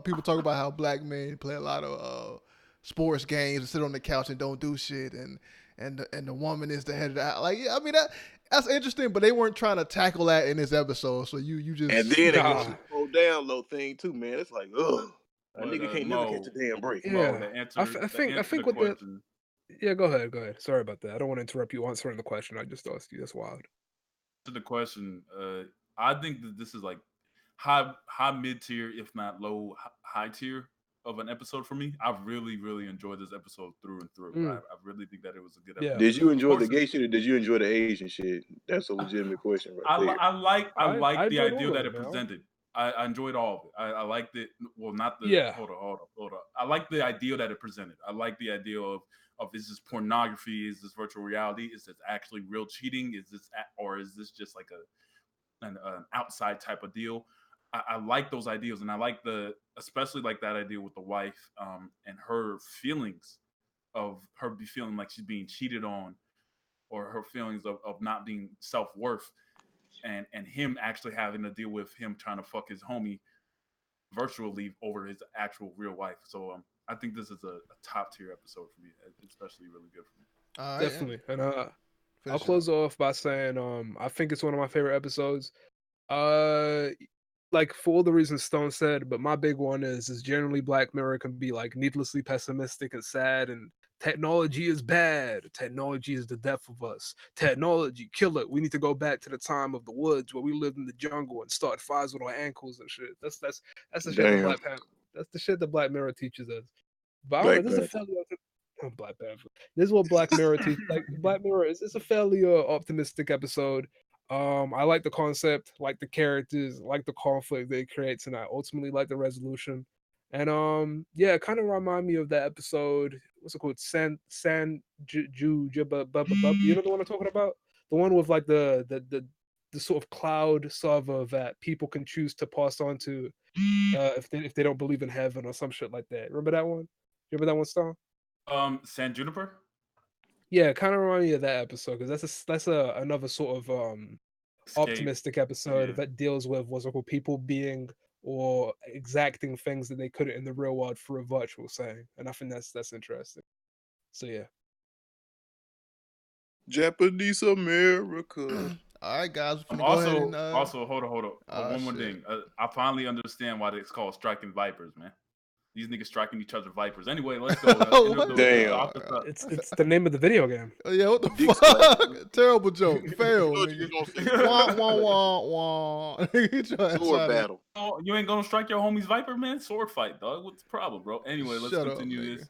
people talk about how black men play a lot of sports games and sit on the couch and don't do shit, and the woman is the head of the house. Like, I mean, that's interesting, but they weren't trying to tackle that in this episode. So you just and then it go down low thing too, man. It's like, ugh, a nigga can't never catch a damn break. Yeah, I think with the yeah, go ahead. Sorry about that. I don't want to interrupt you answering the question. I just asked you. That's wild. To the question, I think that this is like high mid tier, if not low high tier of an episode for me. I've really enjoyed this episode through and through. I really think that it was a good episode. Did you enjoy the gay shit or did you enjoy the Asian shit? That's a legitimate question right there. I like the idea that it presented. I enjoyed all of it. I liked it. Well, not the hold on. I like the idea that it presented. I like the idea of is this pornography? Is this virtual reality? Is this actually real cheating? Or is this just like an outside type of deal? I like those ideas, and I like especially like that idea with the wife and her feelings of her feeling like she's being cheated on or her feelings of not being self-worth, and him actually having to deal with him trying to fuck his homie virtually over his actual real wife. So I think this is a top tier episode for me, especially really good for me. All right, Definitely. And I'll close off by saying I think it's one of my favorite episodes. Like for all the reasons Stone said, but my big one is generally Black Mirror can be like needlessly pessimistic and sad, and technology is bad. Technology is the death of us. Technology, kill it. We need to go back to the time of the woods where we lived in the jungle and start fires with our ankles and shit. That's the shit that Black Panther. That's the shit that Black Mirror teaches us. But I don't know. This is a fairly Black Panther. This is what Black Mirror teaches. Like Black Mirror is a fairly optimistic episode. I like the concept, like the characters, like the conflict that it creates, and I ultimately like the resolution. And yeah, it kind of remind me of that episode. What's it called? You know the one I'm talking about? The one with like the sort of cloud server that people can choose to pass on to if they don't believe in heaven or some shit like that. Remember that one? You remember that one, Star? San Juniper. Yeah, kind of remind me of that episode because that's another sort of optimistic episode that deals with what's it called, people being or exacting things that they couldn't in the real world through a virtual setting, and I think that's interesting. So yeah, Japanese America. All right, guys. Also, hold on. One more shit. thing. I finally understand why it's called striking vipers, man. These niggas striking each other vipers. Anyway, let's go. Damn. It's the name of the video game. Yeah, what the fuck? Terrible joke. Fail, nigga. Wah, wah, wah, wah. Sword battle. Oh, you ain't gonna strike your homie's viper, man? Sword fight, dog. What's the problem, bro? Anyway, let's continue this.